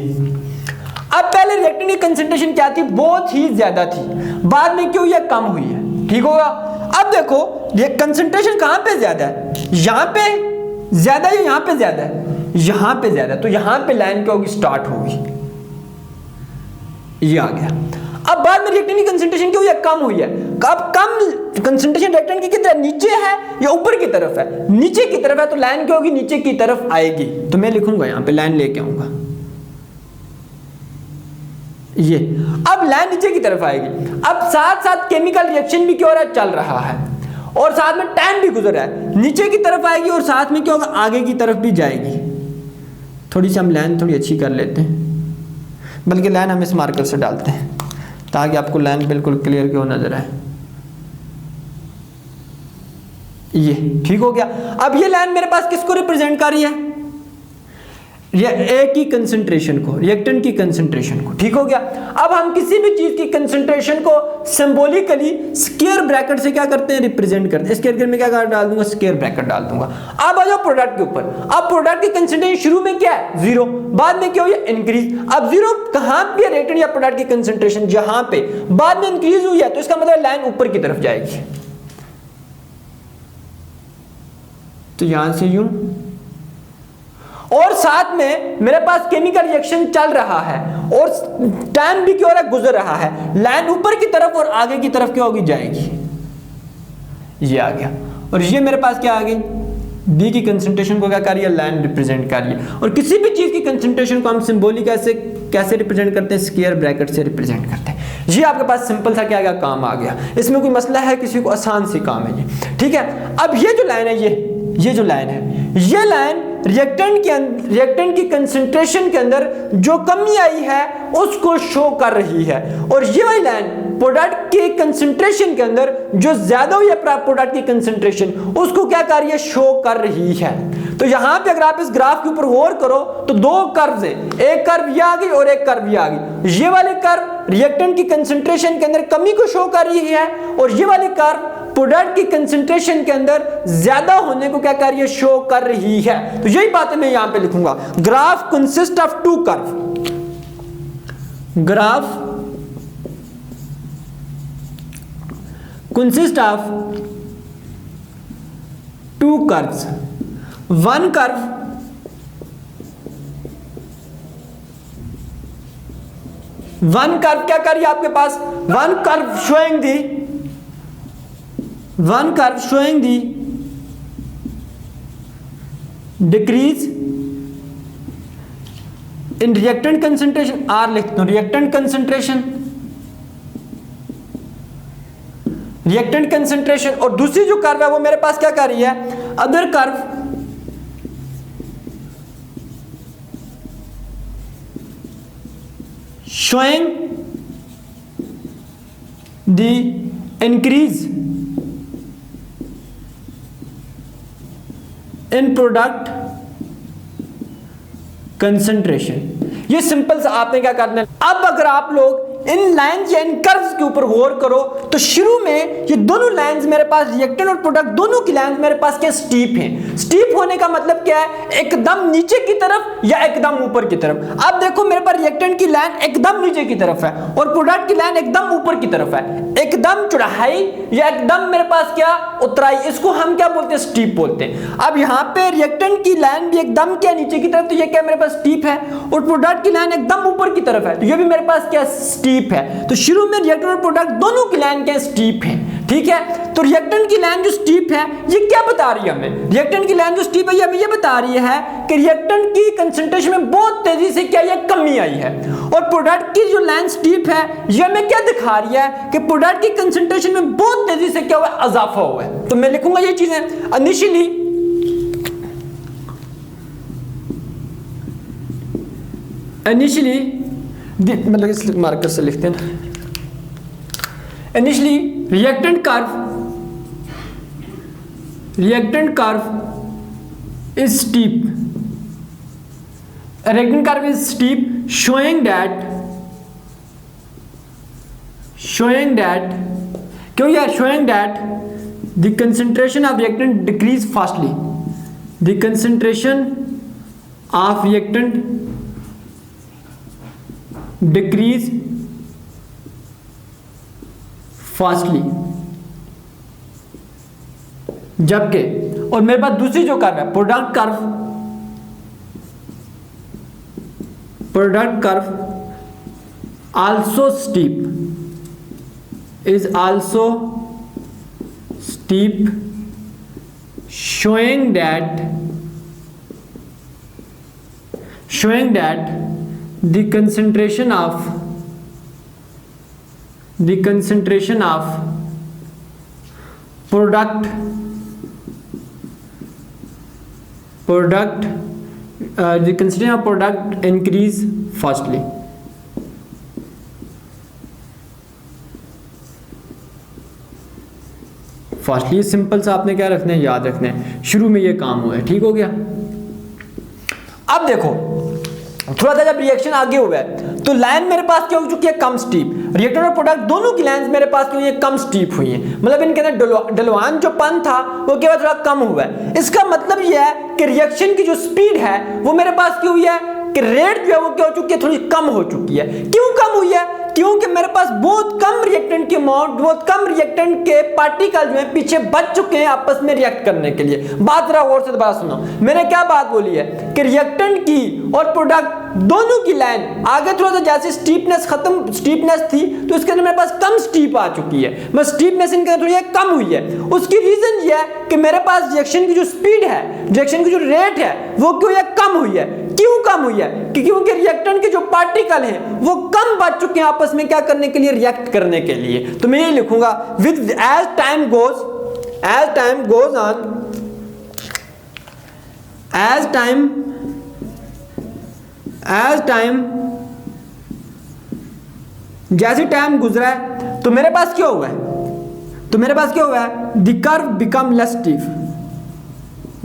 अब पहले रिएक्टेंट की कंसंट्रेशन क्या थी, बहुत ही ज्यादा थी, बाद में क्यों ये कम हुई है, ठीक होगा। अब देखो ये कंसंट्रेशन कहां पे ज्यादा है, यहां पे ज्यादा है, यहां पे ज्यादा है, यहां पे ज्यादा है, तो यहां पे लाइन क्या होगी, स्टार्ट होगी, ये आ गया। अब बाद में रिएक्टेंट की कंसंट्रेशन क्यों, ये कम हुई है। अब कम कंसंट्रेशन रिएक्टेंट की कितना नीचे है या ऊपर की तरफ है, नीचे की तरफ है, तो लाइन क्या होगी, नीचे की तरफ आएगी। तो मैं लिखूंगा यहां पे, लाइन लेके आऊंगा ये। अब लाइन नीचे की तरफ आएगी। अब साथ साथ केमिकल रिएक्शन भी क्या हो रहा है, चल रहा है, और साथ में टाइम भी गुजर रहा है, नीचे की तरफ आएगी और साथ में क्या होगा, आगे की तरफ भी जाएगी। थोड़ी सी हम लाइन थोड़ी अच्छी कर लेते हैं, बल्कि लाइन हम इस मार्कर से डालते हैं ताकि आपको लाइन बिल्कुल क्लियर क्यों नजर आए। ये ठीक हो गया। अब ये लाइन मेरे पास किसको रिप्रेजेंट कर रही है, ए की कंसंट्रेशन को, रिएक्टेंट की कंसंट्रेशन को, ठीक हो गया। अब हम किसी भी चीज की कंसंट्रेशन को सिंबॉलिकली स्क्वायर ब्रैकेट से क्या करते हैं, रिप्रेजेंट करते हैं। स्क्वायर में क्या डाल दूंगा, स्क्वायर ब्रैकेट डाल दूंगा। अब आ जाओ प्रोडक्ट के ऊपर। अब प्रोडक्ट की कंसंट्रेशन शुरू में क्या है, जीरो, बाद में क्या हुई, इंक्रीज। अब जीरो कहां पे, रिएक्टेंट या प्रोडक्ट की कंसंट्रेशन जहां पे बाद में इंक्रीज हुई है, तो इसका मतलब लाइन ऊपर की तरफ जाएगी। तो यहां से यूं, और साथ में मेरे पास केमिकल रिएक्शन चल रहा है और टाइम भी क्या हो रहा है, गुजर रहा है, लाइन ऊपर की तरफ और आगे की तरफ क्या होगी, जाएगी। ये आ गया। और ये मेरे पास क्या आ गई, बी की कंसंट्रेशन को क्या कर रही है, लाइन रिप्रेजेंट कर रही है। और किसी भी चीज की कंसंट्रेशन को हम सिंबॉलिक कैसे रिप्रेजेंट करते हैं, स्क्वायर ब्रैकेट से रिप्रेजेंट करते हैं। ये आपके पास सिंपल सा क्या आ गया, काम आ गया। इसमें कोई मसला है, किसी को आसान सी काम है ये, ठीक है। अब ये जो लाइन है, ये जो लाइन है, ये लाइन रिएक्टेंट की कंसंट्रेशन के अंदर जो कमी आई है उसको शो कर रही है, और ये वाली लाइन प्रोडक्ट के कंसंट्रेशन के अंदर जो ज्यादा हुई है प्रोडक्ट की कंसंट्रेशन, उसको क्या कर रही है, शो कर रही है। तो यहां पे अगर आप इस ग्राफ के ऊपर गौर करो तो दो कर्व्स है, एक कर्व ये आ गई और एक कर्व ये आ गई। ये वाले कर्व रिएक्टेंट की कंसंट्रेशन के अंदर कमी को शो कर रही है, और ये वाले कर्व प्रोडक्ट की कंसंट्रेशन के अंदर ज्यादा होने को क्या कर रही है, शो कर रही है। तो यही बातें मैं यहां पे लिखूंगा। Graph consist of two curve, graph consist of two curves. One curve क्या कर रही है आपके पास, one curve showing the decrease in reactant concentration, R लिखता हूं, reactant concentration। और दूसरी जो कर्व है वो मेरे पास क्या कर रही है, other curve showing the increase in product concentration. ये सिंपल सा आपने क्या करना है। अब अगर आप लोग इन लाइंस या इन कर्व्स के ऊपर गौर करो तो शुरू में ये दोनों लाइंस मेरे पास, रिएक्टेंट और प्रोडक्ट दोनों की लाइंस मेरे पास क्या, स्टीप हैं। स्टीप होने का मतलब क्या है, एकदम नीचे की तरफ या एकदम ऊपर की तरफ। अब देखो मेरे पास रिएक्टेंट की लाइन एकदम नीचे की तरफ है और प्रोडक्ट की लाइन एकदम ऊपर की तरफ है, एकदम चढ़ाई या एकदम मेरे पास क्या, उतराई। इसको हम क्या बोलते हैं, स्टीप बोलते हैं। अब यहाँ पे रिएक्टेंट की लाइन भी एकदम क्या, नीचे की तरफ, तो ये क्या मेरे पास स्टीप है, और प्रोडक्ट की लाइन एकदम ऊपर की तरफ है, तो ये भी मेरे पास क्या, स्टीप स्टीप है। तो शुरू में रिएक्टेंट और प्रोडक्ट दोनों की लाइन क्या स्टीप है, ठीक है। तो रिएक्टेंट की लाइन जो स्टीप है ये क्या बता रही है हमें, रिएक्टेंट की लाइन जो स्टीप है ये हमें ये बता रही है कि रिएक्टेंट की कंसंट्रेशन में बहुत तेजी से क्या ये कमी आई है। और प्रोडक्ट की जो लाइन स्टीप है ये हमें क्या दिखा रही है कि प्रोडक्ट की कंसंट्रेशन में बहुत तेजी से क्या हुआ है, इजाफा हुआ है। तो मैं लिखूंगा ये चीजें इनिशियली मतलब इस मार्कर से लिखते हैं ना, initially reactant curve is steep, reactant curve is steep, showing that क्यों यार, showing that the concentration of reactant decrease fastly, the concentration of reactant decrease fastly, जबकि और मेरे पास दूसरी जो कर्व है product curve also steep, is also steep, showing that the concentration of the concentration of product increase fastly। Fastly simple सा आपने क्या रखना है, याद रखना है, शुरू में ये काम हुआ है, ठीक हो गया। अब देखो थोड़ा सा जब रिएक्शन आगे हुआ है तो लाइन मेरे पास क्या हो चुकी है, कम स्टीप। रिएक्टेंट और प्रोडक्ट दोनों की लाइन मेरे पास क्यों ये कम स्टीप हुई है, मतलब इनके अंदर ढलवान जो पन था वो क्या थोड़ा कम हुआ है। इसका मतलब ये है कि रिएक्शन की जो स्पीड है वो मेरे पास क्यों हुई है कि रेट जो है वो क्या हो चुकी है, थोड़ी कम हो चुकी है। क्यों कम हुई है, क्योंकि मेरे पास बहुत कम रिएक्टेंट की अमाउंट, बहुत कम रिएक्टेंट के पार्टिकल जो है पीछे बच चुके हैं आपस में रिएक्ट करने के लिए। बात जरा गौर से दोबारा सुनो, मैंने क्या बात बोली है कि रिएक्टेंट की और प्रोडक्ट दोनों की लाइन आगे थोड़ा सा जैसे स्टीपनेस थी तो इसके अंदर मेरे पास कम स्टीप आ चुकी है, मैं स्टीपनेस इनके अंदर थोड़ी कम हुई है। उसकी रीजन ये है कि मेरे पास रिएक्शन की जो स्पीड है, रिएक्शन की जो रेट है वो क्यों ये कम हुई है। क्यों कम हुई है, क्योंकि रिएक्टेंट के जो पार्टिकल हैं वो कम बच चुके हैं आपस में क्या करने के लिए, रिएक्ट करने के लिए। तो मैं ये लिखूंगा with as time goes on, as time जैसे टाइम गुजरा है तो मेरे पास क्या हुआ है, the curve become less steep,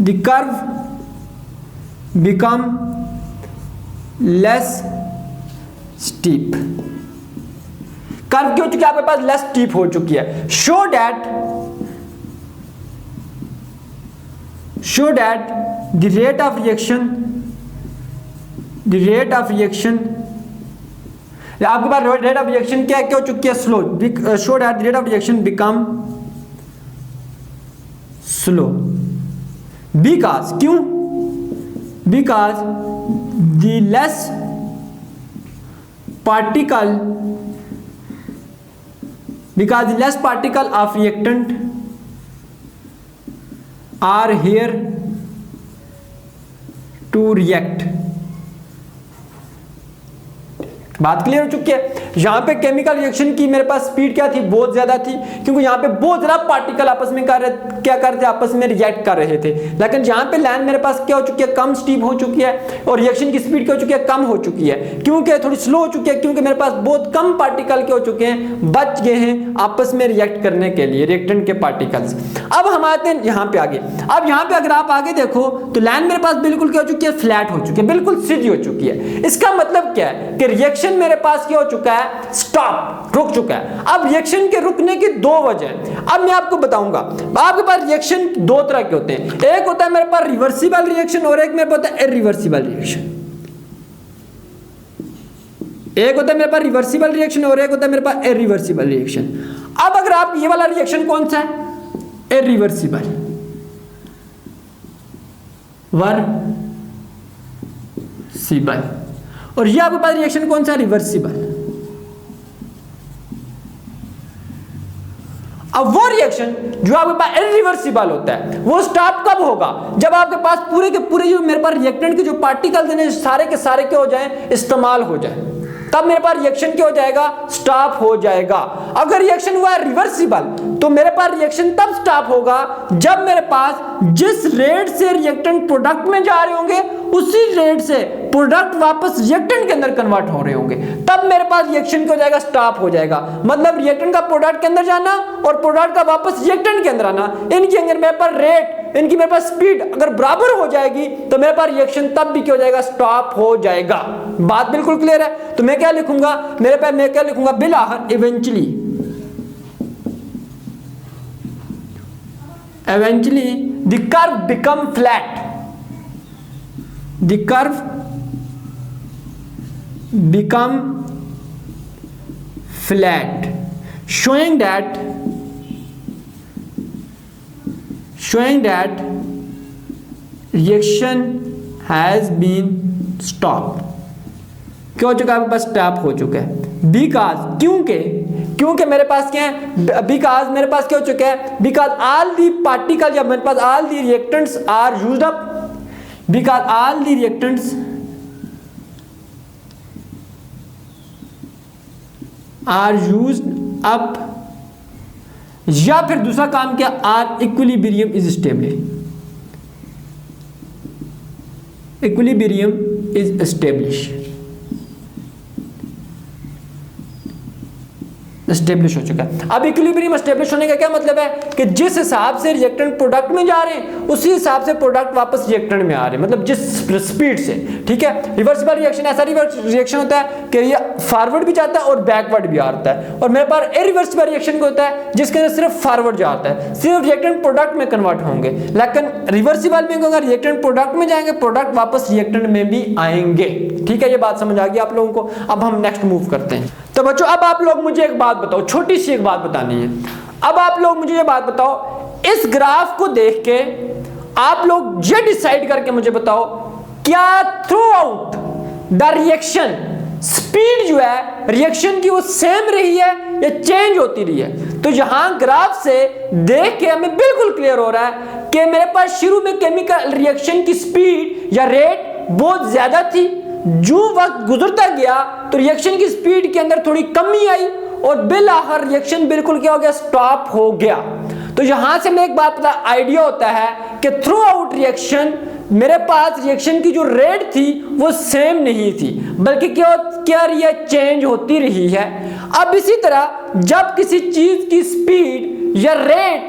the curve become less steep. Curve क्या हो चुकी है आपके पास, लेस स्टीप हो चुकी है। Show that the rate of reaction आपके पास रेट ऑफ रिएक्शन क्या हो चुकी है, slow. Show that the rate of reaction become slow, because क्यों, because the less particle of reactant are here to react। बात क्लियर हो चुकी है। यहां पे केमिकल रिएक्शन की मेरे पास स्पीड क्या थी, बहुत ज्यादा थी, क्योंकि यहां पे बहुत ज्यादा पार्टिकल आपस में क्या कर रहे थे, आपस में रिएक्ट कर रहे थे। लेकिन यहां पे लाइन मेरे पास क्या हो चुकी है, कम स्टीप हो चुकी है, और रिएक्शन की स्पीड क्या हो चुकी है, कम हो चुकी है। क्योंकि थोड़ी स्लो हो चुकी है, क्योंकि मेरे पास बहुत कम पार्टिकल क्या हो चुके हैं, बच गए हैं आपस में रिएक्ट करने के लिए, रिएक्टेंट के पार्टिकल्स। अब हम आते हैं यहाँ पे आगे। अब यहाँ पे अगर आप आगे देखो तो लाइन मेरे पास बिल्कुल क्या हो चुकी है, फ्लैट हो चुकी है, बिल्कुल सीधी हो चुकी है। इसका मतलब क्या है कि रिएक्शन मेरे पास क्या हो चुका है, स्टॉप, रुक चुका है। अब रिएक्शन के रुकने की दो वजह अब मैं आपको बताऊंगा। आपके पास रिएक्शन दो तरह के होते हैं, एक होता है मेरे पास रिवर्सिबल रिएक्शन और एक मेरे पास होता है इरिवर्सिबल रिएक्शन। एक होता है मेरे पास रिवर्सिबल रिएक्शन और एक होता है मेरे पास इरिवर्सिबल रिएक्शन। अब अगर आप ये वाला रिएक्शन कौन सा है, इरिवर्सिबल, और ये आपके पास रिएक्शन कौन सा, रिवर्सिबल। अब वो रिएक्शन जो आपके पास इरिवर्सिबल होता है वो स्टॉप कब होगा, जब आपके पास पूरे के पूरे जो मेरे पास रिएक्टेंट के जो पार्टिकल्स हैं सारे के सारे क्या हो जाए, इस्तेमाल हो जाए, तब मेरे पास रिएक्शन क्या हो जाएगा, स्टॉप हो जाएगा। अगर रिएक्शन हुआ रिवर्सिबल तो मेरे पास रिएक्शन तब स्टॉप होगा जब मेरे पास जिस रेट से रिएक्टेंट प्रोडक्ट में जा रहे होंगे उसी रेट से प्रोडक्ट वापस रिएक्टेंट के अंदर कन्वर्ट हो रहे होंगे, तब मेरे पास रिएक्शन क्या हो जाएगा, स्टॉप हो जाएगा। मतलब रिएक्टेंट का प्रोडक्ट के अंदर जाना और प्रोडक्ट का वापस रिएक्टेंट के अंदर आना, इनके अंदर मेरे पास रेट, इनकी मेरे पास स्पीड अगर बराबर हो जाएगी तो मेरे पास रिएक्शन तब भी क्या हो जाएगा, स्टॉप हो जाएगा। बात बिल्कुल क्लियर है। तो मैं क्या लिखूंगा, मेरे पास मैं क्या लिखूंगा, बिलाहर eventually the curve become flat, the curve become flat, showing that reaction has been stopped। क्या हो चुका है, आपके पास स्टॉप हो चुका है। बिकॉज क्योंकि मेरे पास क्या है, बिकॉज मेरे पास क्या हो चुका है, बिकॉज ऑल दी पार्टिकल, जब मेरे पास all the reactants are used up, because all the reactants are used up, या फिर दूसरा काम क्या, or equilibrium is establish, establish हो चुका है। अब इक्विलिब्रियम एस्टेब्लिश होने का क्या मतलब है कि जिस हिसाब से रिएक्टेंट प्रोडक्ट में जा रहे हैं उसी हिसाब से प्रोडक्ट वापस रिएक्टेंट में आ रहे हैं, मतलब जिस स्पीड से, ठीक है। रिवर्सिबल रिएक्शन ऐसा रिएक्शन होता है कि ये फॉरवर्ड भी जाता है और बैकवर्ड भी आता है, और मेरे पास इरिवर्सिबल रिएक्शन को होता है जिसके अंदर सिर्फ फॉरवर्ड जाता है, सिर्फ रिएक्टेंट प्रोडक्ट में कन्वर्ट होंगे। लेकिन रिवर्सिबल में अगर रिएक्टेंट प्रोडक्ट में जाएंगे, प्रोडक्ट वापस रिएक्टेंट में भी आएंगे, ठीक है। ये बात समझ आ गई आप लोगों को। अब हम नेक्स्ट मूव करते हैं। तो बच्चों अब आप लोग मुझे एक बात बताओ, छोटी सी एक बात बतानी है। अब आप लोग मुझे ये बात बताओ, इस ग्राफ को देख के आप लोग ये डिसाइड करके मुझे बताओ, क्या through out the reaction speed जो है रिएक्शन की वो सेम रही है या चेंज होती रही है। तो यहां ग्राफ से देख के हमें बिल्कुल क्लियर हो रहा है कि मेरे पास शुरू में केमिकल रिएक्शन की स्पीड या रेट बहुत ज्यादा थी, जो वक्त गुजरता गया तो रिएक्शन की स्पीड के अंदर थोड़ी कमी आई और बिलाखिर रिएक्शन बिल्कुल क्या हो गया, स्टॉप हो गया। तो यहां से मैं एक बात पता आइडिया होता है कि थ्रू आउट रिएक्शन मेरे पास रिएक्शन की जो रेट थी वो सेम नहीं थी, बल्कि क्या रही है, चेंज होती रही है। अब इसी तरह जब किसी चीज की स्पीड या रेट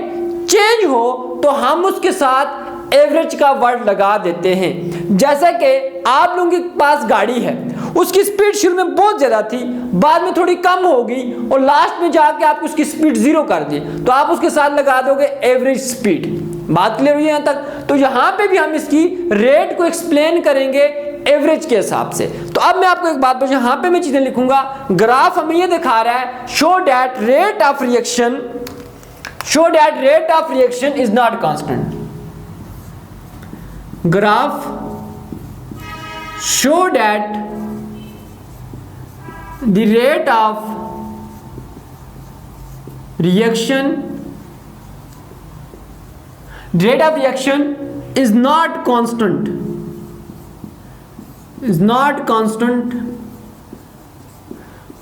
चेंज हो तो हम उसके साथ एवरेज का वर्ड लगा देते हैं। जैसा कि आप लोगों के पास गाड़ी है, उसकी स्पीड शुरू में बहुत ज्यादा थी, बाद में थोड़ी कम होगी और लास्ट में जाके आप उसकी स्पीड 0 कर दी, तो आप उसके साथ लगा दोगे एवरेज स्पीड। बात क्लियर हुई यहां तक। तो यहां पे भी हम इसकी रेट को एक्सप्लेन करेंगे एवरेज के हिसाब से। तो अब मैं आपको एक बात बताऊं, यहां पे मैं चीजें लिखूंगा, ग्राफ हमें ये दिखा रहा है, show that rate of reaction is not constant. graph show that the rate of reaction is not constant,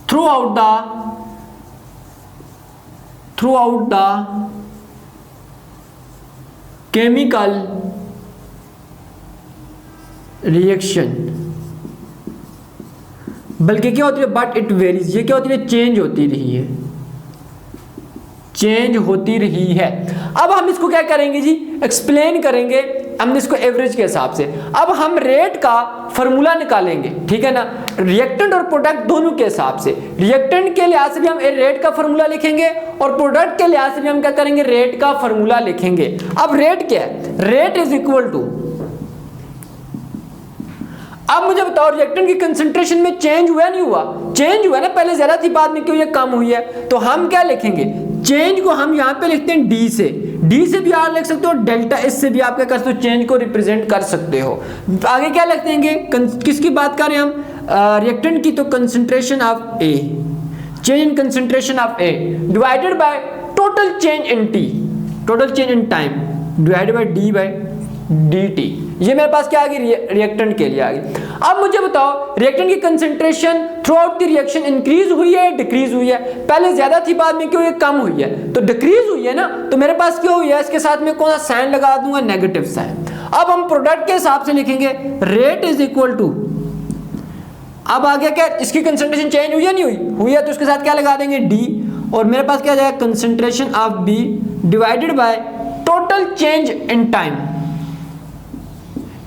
throughout the chemical reaction, बल्कि क्या होती है, बट इट वेरीज, ये क्या होती है, चेंज होती रही है। अब हम इसको क्या करेंगे जी, एक्सप्लेन करेंगे हम इसको एवरेज के हिसाब से। अब हम रेट का फॉर्मूला निकालेंगे, ठीक है ना, रिएक्टेंट और प्रोडक्ट दोनों के हिसाब से। रिएक्टेंट के लिहाज से भी हम रेट का फॉर्मूला लिखेंगे और प्रोडक्ट के लिहाज से भी हम क्या करेंगे, रेट का फॉर्मूला लिखेंगे। अब रेट क्या है, रेट इज इक्वल टू, अब मुझे बताओ रिएक्टेंट की कंसंट्रेशन में चेंज हुआ नहीं हुआ, चेंज हुआ ना, पहले ज्यादा थी बाद में क्यों ये कम हुई है। तो हम क्या लिखेंगे, चेंज को हम यहाँ पे लिखते हैं डी से भी आप लिख सकते हो, डेल्टा, इससे भी आप क्या कर सकते हो, चेंज को रिप्रेजेंट कर सकते हो। आगे क्या लिख देंगे, किसकी बात कर रहे हैं हम, रिएक्टेंट की, तो concentration of A, change in concentration of A divided by total total change in t, total change in time divided by d by d t. ये मेरे पास क्या आ गई, रिएक्टेंट के लिए आ गई। अब मुझे बताओ रिएक्टेंट की concentration through out the reaction increase हुई है, डिक्रीज हुई है? पहले ज्यादा थी, बाद में क्यों ये कम हुई है? तो डिक्रीज हुई है ना, तो मेरे पास क्या हुई है, इसके साथ में कौन सा साइन लगा दूंगा, नेगेटिव साइन। अब हम प्रोडक्ट के हिसाब से लिखेंगे रेट इज इक्वल टू, अब आ गया क्या, इसकी कंसंट्रेशन चेंज हुई है नहीं हुई, हुई है, तो उसके साथ क्या लगा देंगे डी, और मेरे पास क्या जाएगा concentration of B divided by total change in time.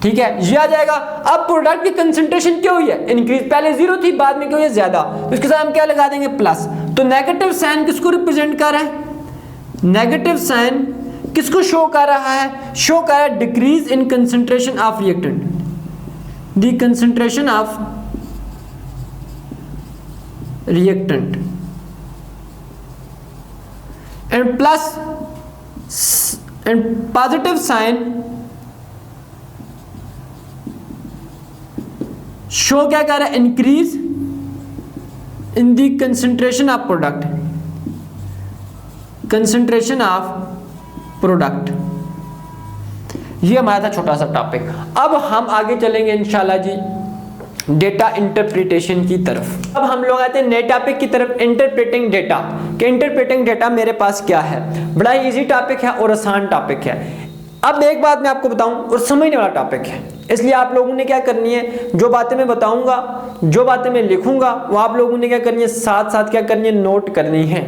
ठीक है, ये आ जाएगा। अब प्रोडक्ट की कंसंट्रेशन क्या हुई है, इंक्रीज, पहले जीरो थी, बाद में क्या हुई है, ज्यादा, तो इसके साथ हम क्या लगा देंगे, प्लस। तो नेगेटिव साइन किसको रिप्रेजेंट कर रहा है, नेगेटिव साइन किसको शो कर रहा है, शो कर रहा है decrease in concentration of reactant, the concentration of reactant, and plus and positive sign show क्या कर रहा है, increase in the concentration of product, concentration of product. ये हमारा था छोटा सा टॉपिक। अब हम आगे चलेंगे इंशाल्लाह जी डेटा इंटरप्रिटेशन की तरफ। अब हम लोग आते हैं नए टॉपिक की तरफ, इंटरप्रेटिंग डेटा। कि इंटरप्रेटिंग डेटा मेरे पास क्या है, बड़ा ही इजी टॉपिक है और आसान टॉपिक है। अब एक बात मैं आपको बताऊं, और समझने वाला टॉपिक है, इसलिए आप लोगों ने क्या करनी है, जो बातें मैं बताऊंगा, जो बातें मैं लिखूंगा, वो आप लोगों ने क्या करनी है, साथ साथ क्या करनी है, नोट करनी है।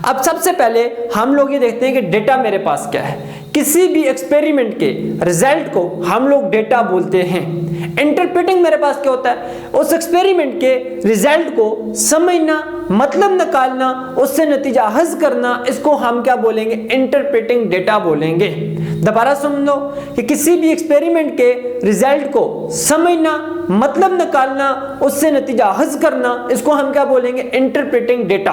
अब सबसे पहले हम लोग ये देखते हैं कि डेटा मेरे पास क्या है। किसी भी एक्सपेरिमेंट के रिजल्ट को हम लोग डेटा बोलते हैं। इंटरप्रेटिंग मेरे पास क्या होता है, उस एक्सपेरिमेंट के रिजल्ट को समझना, मतलब निकालना, उससे नतीजा हज करना, इसको हम क्या बोलेंगे, इंटरप्रेटिंग डेटा बोलेंगे। दोबारा सुन लो कि किसी भी एक्सपेरिमेंट के रिजल्ट को समझना, मतलब निकालना, उससे नतीजा हज करना, इसको हम क्या बोलेंगे, इंटरप्रेटिंग डेटा।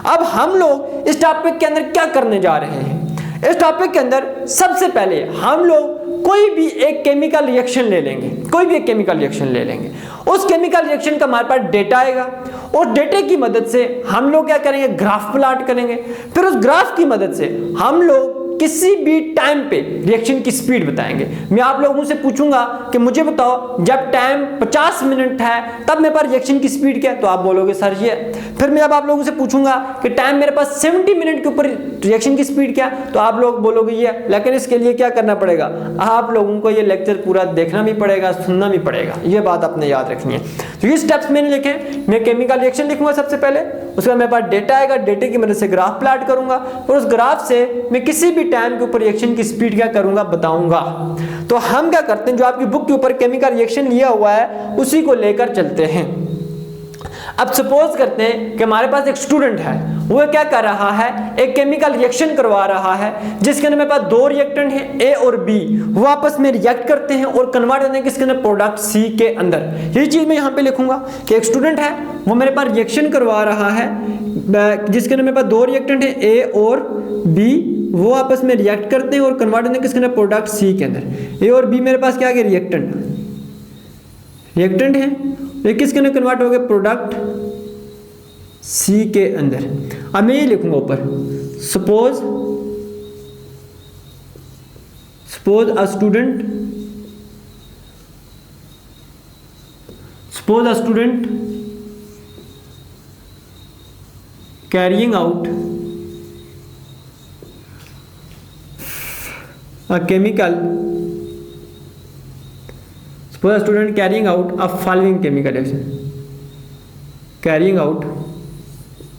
अब हम लोग इस टॉपिक के अंदर क्या करने जा रहे हैं, इस टॉपिक के अंदर सबसे पहले हम लोग कोई भी एक केमिकल रिएक्शन ले लेंगे, कोई भी एक केमिकल रिएक्शन ले लेंगे, उस केमिकल रिएक्शन का हमारे पास डेटा आएगा, और डेटे की मदद से हम लोग क्या करेंगे, ग्राफ प्लॉट करेंगे। फिर उस ग्राफ की मदद से हम लोग किसी भी टाइम पे रिएक्शन की स्पीड बताएंगे। मैं आप लोगों से पूछूंगा कि मुझे बताओ जब टाइम 50 मिनट है तब मेरे पास रिएक्शन की स्पीड क्या है, तो आप बोलोगे सर ये। फिर मैं जब आप लोगों से पूछूंगा कि टाइम मेरे पास 70 मिनट के ऊपर रिएक्शन की स्पीड क्या है, तो आप लोग बोलोगे ये। लेकिन इसके लिए क्या करना पड़ेगा, आप लोगों को ये लेक्चर पूरा देखना भी पड़ेगा, सुनना भी पड़ेगा, ये बात आपने याद रखनी है। तो ये स्टेप्स मैंने लिखे, मैं केमिकल रिएक्शन लिखूंगा सबसे पहले, उसके बाद मेरे पास डेटा आएगा, डेटे की मदद से ग्राफ प्लॉट करूंगा, और उस ग्राफ से मैं किसी भी टाइम के ऊपर रिएक्शन की स्पीड क्या करूंगा, बताऊंगा। तो हम क्या करते हैं, जो आपकी बुक के ऊपर केमिकल रिएक्शन लिया हुआ है उसी को लेकर चलते हैं। अब सपोज करते हैं कि हमारे पास एक स्टूडेंट है, वो क्या कर रहा है, एक केमिकल रिएक्शन करवा रहा है जिसके अंदर मेरे पास दो रिएक्टेंट हैं ए और बी, वो आपस में रिएक्ट करते हैं और कन्वर्ट होते हैं किसके अंदर, प्रोडक्ट सी के अंदर। यही चीज मैं यहाँ पे लिखूंगा कि एक स्टूडेंट है, वो मेरे पास रिएक्शन करवा रहा है जिसके अंदर मेरे पास दो रिएक्टेंट है ए और बी, वो आपस में रिएक्ट करते हैं और कन्वर्ट होते हैं किसके अंदर, प्रोडक्ट सी के अंदर। ए और बी मेरे पास क्या आ गया, रिएक्टेंट है, ये किसके अंदर कन्वर्ट हो गए, प्रोडक्ट सी के अंदर। अब मैं ये लिखूंगा ऊपर, suppose a student carrying out a chemical, suppose a student carrying out a following chemical reaction, carrying out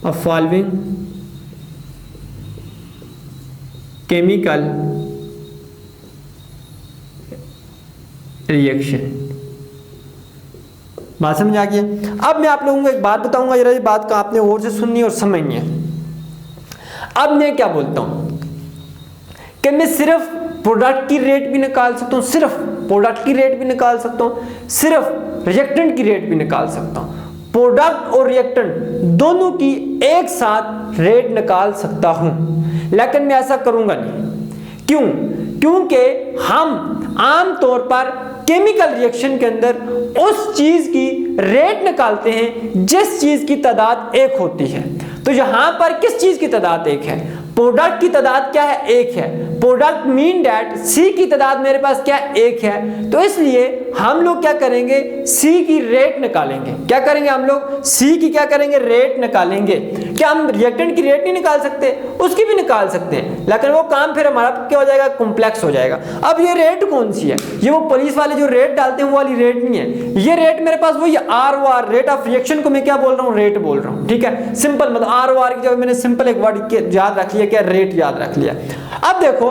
a following chemical reaction। बात समझ आ गई? अब मैं आप लोगों को एक बात बताऊंगा, जरा ये बात का आपने और से सुननी और समझनी है। अब मैं क्या बोलता हूं कि मैं सिर्फ प्रोडक्ट की रेट भी निकाल सकता हूं, सिर्फ प्रोडक्ट की रेट भी निकाल सकता हूं, सिर्फ रिएक्टेंट की रेट भी निकाल सकता हूं। प्रोडक्ट और रिएक्टेंट दोनों की एक साथ रेट निकाल सकता हूं, लेकिन मैं ऐसा करूंगा नहीं। क्यों? क्योंकि हम आम तौर पर केमिकल रिएक्शन के अंदर उस चीज की रेट निकालते हैं जिस चीज की तादाद एक होती है। तो यहां पर किस चीज की तादाद एक है, प्रोडक्ट की तादाद क्या है, एक है। प्रोडक्ट मीन दैट सी की तादाद मेरे पास क्या एक है, तो इसलिए हम लोग क्या करेंगे, सी की रेट निकालेंगे। क्या करेंगे हम लोग, सी की क्या करेंगे, रेट निकालेंगे। क्या हम रिएक्टेंट की रेट नहीं निकाल सकते, उसकी भी निकाल सकते हैं, लेकिन वो काम फिर हमारा क्या हो जाएगा, कॉम्प्लेक्स हो जाएगा। अब ये रेट कौन सी है, ये वो पुलिस वाले जो रेट डालते हैं वो वाली रेट नहीं है, ये रेट मेरे पास वही ROR, रेट ऑफ रिएक्शन को मैं क्या बोल रहा हूँ, रेट बोल रहा हूँ। ठीक है, सिंपल, मतलब ROR की जगह मैंने सिंपल एक वर्ड याद रख लिया, क्या, रेट याद रख लिया। अब देखो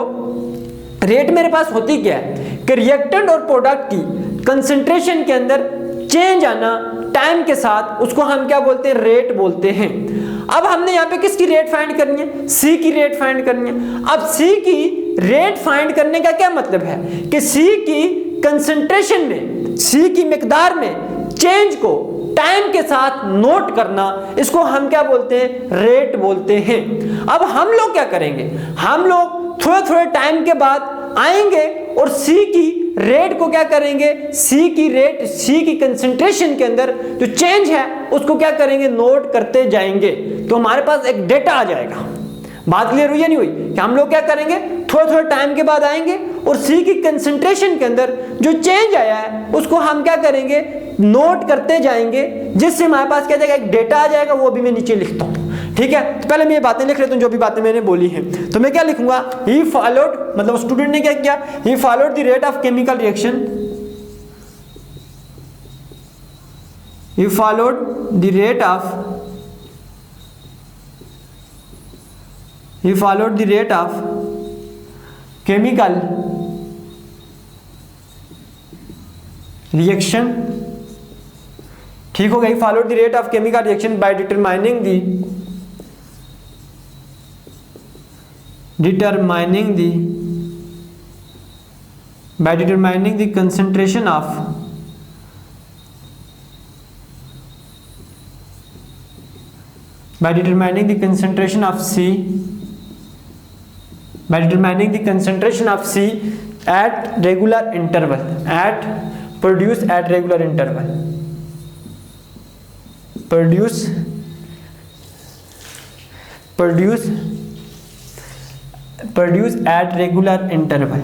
रेट मेरे पास होती क्या है कि रिएक्टेंट और प्रोडक्ट की कंसंट्रेशन के अंदर चेंज आना टाइम के साथ, उसको हम क्या बोलते हैं, रेट बोलते हैं। अब हमने यहाँ पे किसकी रेट फाइंड करनी है, सी की रेट फाइंड करनी है। अब सी की रेट फाइंड करने का क्या मतलब है कि सी की कंसंट्रेशन में, सी की मिकदार में चेंज को टाइम के साथ नोट करना, इसको हम क्या बोलते हैं, रेट बोलते हैं। अब हम लोग क्या करेंगे, हम लोग थोड़े थोड़े टाइम के बाद आएंगे और सी की रेट को क्या करेंगे, सी की रेट, सी की कंसंट्रेशन के अंदर जो चेंज है उसको क्या करेंगे, नोट करते जाएंगे, तो हमारे पास एक डेटा आ जाएगा। बात क्लियर हुई या नहीं हुई, कि हम लोग क्या करेंगे, थोड़े थोड़े टाइम के बाद आएंगे और सी की कंसंट्रेशन के अंदर जो चेंज आया है उसको हम क्या करेंगे, नोट करते जाएंगे, जिससे हमारे पास क्या जाएगा, एक डेटा आ जाएगा। वो भी मैं नीचे लिखता हूँ। ठीक है, तो पहले मैं ये बातें लिख लेता हूँ जो भी बातें मैंने बोली हैं। तो मैं क्या लिखूंगा, ही फॉलोड, मतलब स्टूडेंट ने क्या किया, he followed the rate of chemical reaction, he followed the rate of, he followed the rate of chemical reaction, ठीक हो गया, he followed the rate of chemical reaction by determining the concentration of C at regular interval, produce at regular interval, produce at regular interval,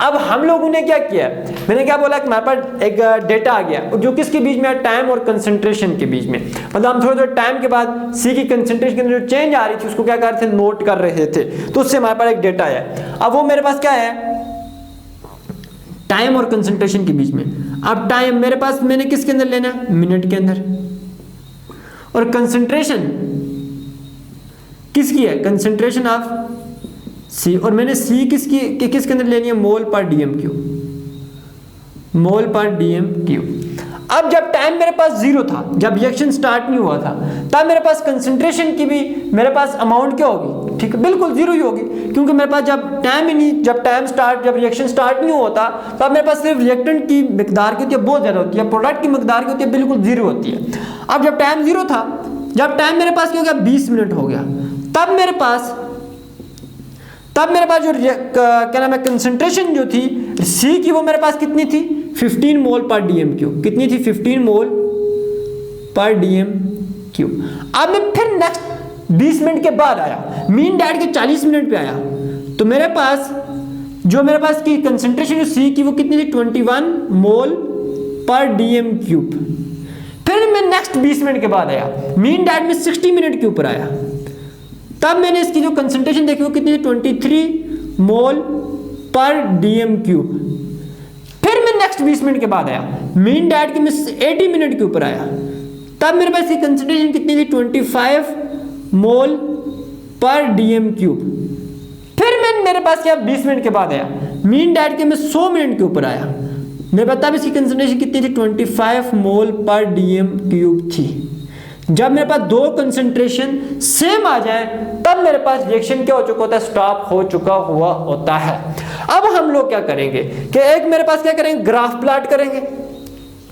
अब हम लोगों ने क्या किया, मैंने क्या बोला कि हमारे पास एक डेटा आ गया जो किसके बीच में है, टाइम और कंसंट्रेशन के बीच में। मतलब हम थोड़े थोड़े टाइम के बाद सी की कंसंट्रेशन के अंदर जो चेंज आ रही थी उसको क्या कर रहे थे, नोट कर रहे थे, तो उससे हमारे पास एक डेटा है। अब वो मेरे पास क्या है, टाइम और कंसंट्रेशन के बीच में। अब टाइम मेरे पास मैंने किसके अंदर लेना है, मिनट के अंदर, और कंसंट्रेशन किसकी है, कंसंट्रेशन ऑफ सी, और मैंने सी किसके अंदर लेनी है, मोल पर डीएम क्यू, मोल पर डीएम क्यू। अब जब टाइम मेरे पास जीरो था, जब रिएक्शन स्टार्ट नहीं हुआ था, तब मेरे पास कंसंट्रेशन की भी मेरे पास अमाउंट क्या होगी, ठीक है, बिल्कुल जीरो ही होगी, क्योंकि मेरे पास जब टाइम ही नहीं, जब रिएक्शन स्टार्ट नहीं होता तब मेरे पास सिर्फ रिएक्टेंट की मिकदार की होती है, बहुत ज़्यादा होती है, प्रोडक्ट की मिकदार की होती है, बिल्कुल जीरो होती है। अब जब टाइम जीरो था, जब टाइम मेरे पास क्या हो गया, 20 मिनट हो गया, तब मेरे पास जो क्या नाम है, कंसंट्रेशन जो थी सी की, वो मेरे पास कितनी थी, 15 मोल पर डीएम क्यू, कितनी थी, 15 मोल पर डीएम क्यू। अब मैं फिर नेक्स्ट 20 मिनट के बाद आया, मीन डैट के 40 मिनट पे आया, तो मेरे पास की कंसंट्रेशन सी की वो कितनी थी, 21 मोल पर डीएम क्यूब। फिर मैं नेक्स्ट 20 मिनट के बाद आया, मीन डैट में 60 मिनट के ऊपर आया, तब मैंने इसकी जो कंसंट्रेशन देखी वो कितनी थी, 23 मोल पर डीएम क्यूब। फिर मैं नेक्स्ट 20 मिनट के बाद आया, मीन डैट के मैं 80 मिनट के ऊपर आया, तब मेरे पास की कंसंट्रेशन कितनी थी, 25 मोल पर डीएम क्यूब। फिर मेरे पास क्या 20 मिनट के बाद आया, मीन डैट के मैं 100 मिनट के ऊपर आया, मेरे पास तब इसकी कंसंट्रेशन कितनी थी, 25 मोल पर डीएम क्यूब थी। जब मेरे पास दो कंसंट्रेशन सेम आ जाए तब मेरे पास रिएक्शन क्या हो चुका होता है, स्टॉप हो चुका हुआ होता है। अब हम लोग क्या करेंगे कि एक मेरे पास क्या करेंगे, ग्राफ प्लॉट करेंगे,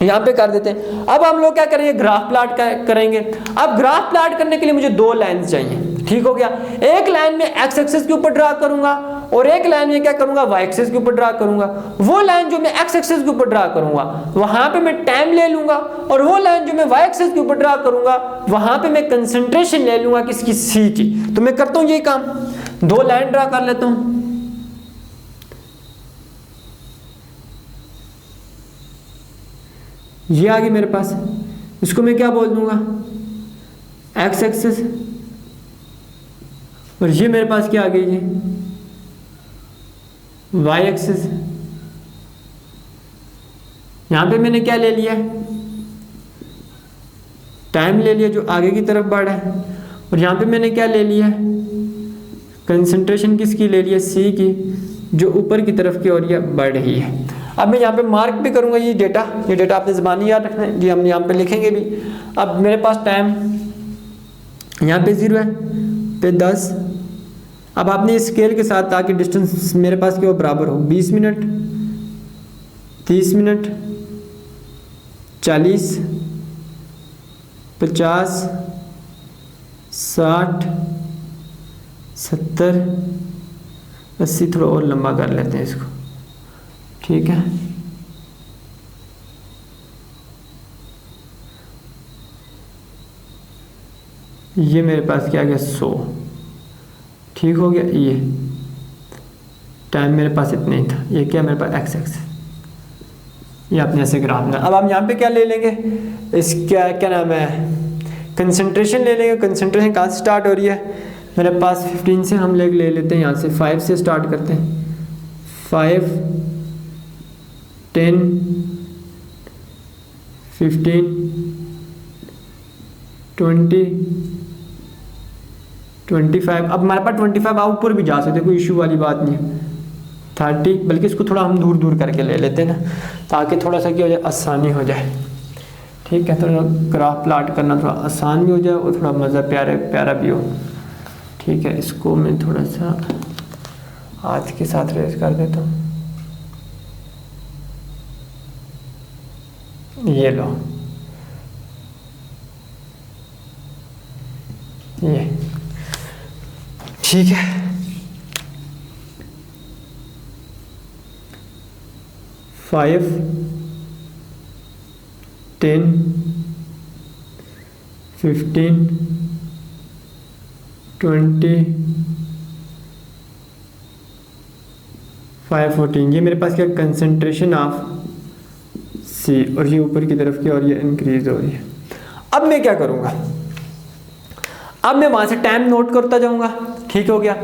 यहाँ पे कर देते हैं। अब हम लोग क्या करेंगे, ग्राफ प्लॉट करेंगे। अब ग्राफ प्लॉट करने के लिए मुझे दो लाइन चाहिए, ठीक हो गया। एक लाइन में एक्स एक्सिस के ऊपर ड्रा करूंगा और एक लाइन में क्या करूंगा, वाई एक्सिस के ऊपर ड्रा करूंगा। वो लाइन जो मैं एक्स एक्सिस के ऊपर ड्रा करूंगा वहां पे मैं टाइम ले लूंगा, और वो लाइन जो मैं वाई एक्सिस के ऊपर ड्रा करूंगा वहां पे मैं कंसंट्रेशन ले लूंगा किसकी, सी की। तो मैं करता हूं ये काम, दो लाइन ड्रा कर लेता हूं। ये आ गई मेरे पास, इसको मैं क्या बोल दूंगा, एक्स एक्सिस, और ये मेरे पास क्या आ गई है, वाई एक्सिस। यहां पे मैंने क्या ले लिया, टाइम ले लिया जो आगे की तरफ बढ़ा है, और यहां पे मैंने क्या ले लिया, कंसंट्रेशन किसकी ले लिया, सी की, जो ऊपर की तरफ की ओर ये बढ़ रही है। अब मैं यहाँ पे मार्क भी करूँगा ये डेटा आपने ज़बानी याद रखना है, ये हम यहाँ पे लिखेंगे भी। अब मेरे पास टाइम यहाँ पे 0 है, पे 10। अब आपने इस स्केल के साथ, ताकि डिस्टेंस मेरे पास क्या हो, बराबर हो, 20 मिनट, 30 मिनट, 40, 50, 60, 70, 80, थोड़ा और लंबा कर लेते हैं इसको, ठीक है। ये मेरे पास क्या आ गया, 100, ठीक हो गया। ये टाइम मेरे पास इतना ही था, ये क्या मेरे पास एक्स एक्स, ये आपने ऐसे ग्राफ में। अब हम यहाँ पे क्या ले लेंगे, इसका क्या नाम है, कंसंट्रेशन ले लेंगे। कंसंट्रेशन कहाँ से स्टार्ट हो रही है, मेरे पास 15 से हम ले लेते हैं, यहाँ से 5 से स्टार्ट करते हैं, 5, 10, 15, 20, 25। अब हमारे पास 25 आप ऊपर भी जा सकते, कोई इशू वाली बात नहीं है। 30, बल्कि इसको थोड़ा हम दूर दूर करके ले लेते हैं ना, ताकि थोड़ा सा क्या हो जाए, आसानी हो जाए, ठीक है। थोड़ा ग्राफ प्लाट करना थोड़ा आसान भी हो जाए और थोड़ा मज़ा प्यारा भी हो, ठीक है। इसको मैं थोड़ा सा हाथ के साथ रेज कर देता हूँ, ये लो, ये ठीक है। फाइव, 10, 15, 20, 5, 14, ये मेरे पास क्या, कंसंट्रेशन ऑफ सी, और ये ऊपर की तरफ की और ये इंक्रीज हो रही है। अब मैं क्या करूँगा, अब मैं वहाँ से टाइम नोट करता जाऊँगा, ठीक हो गया,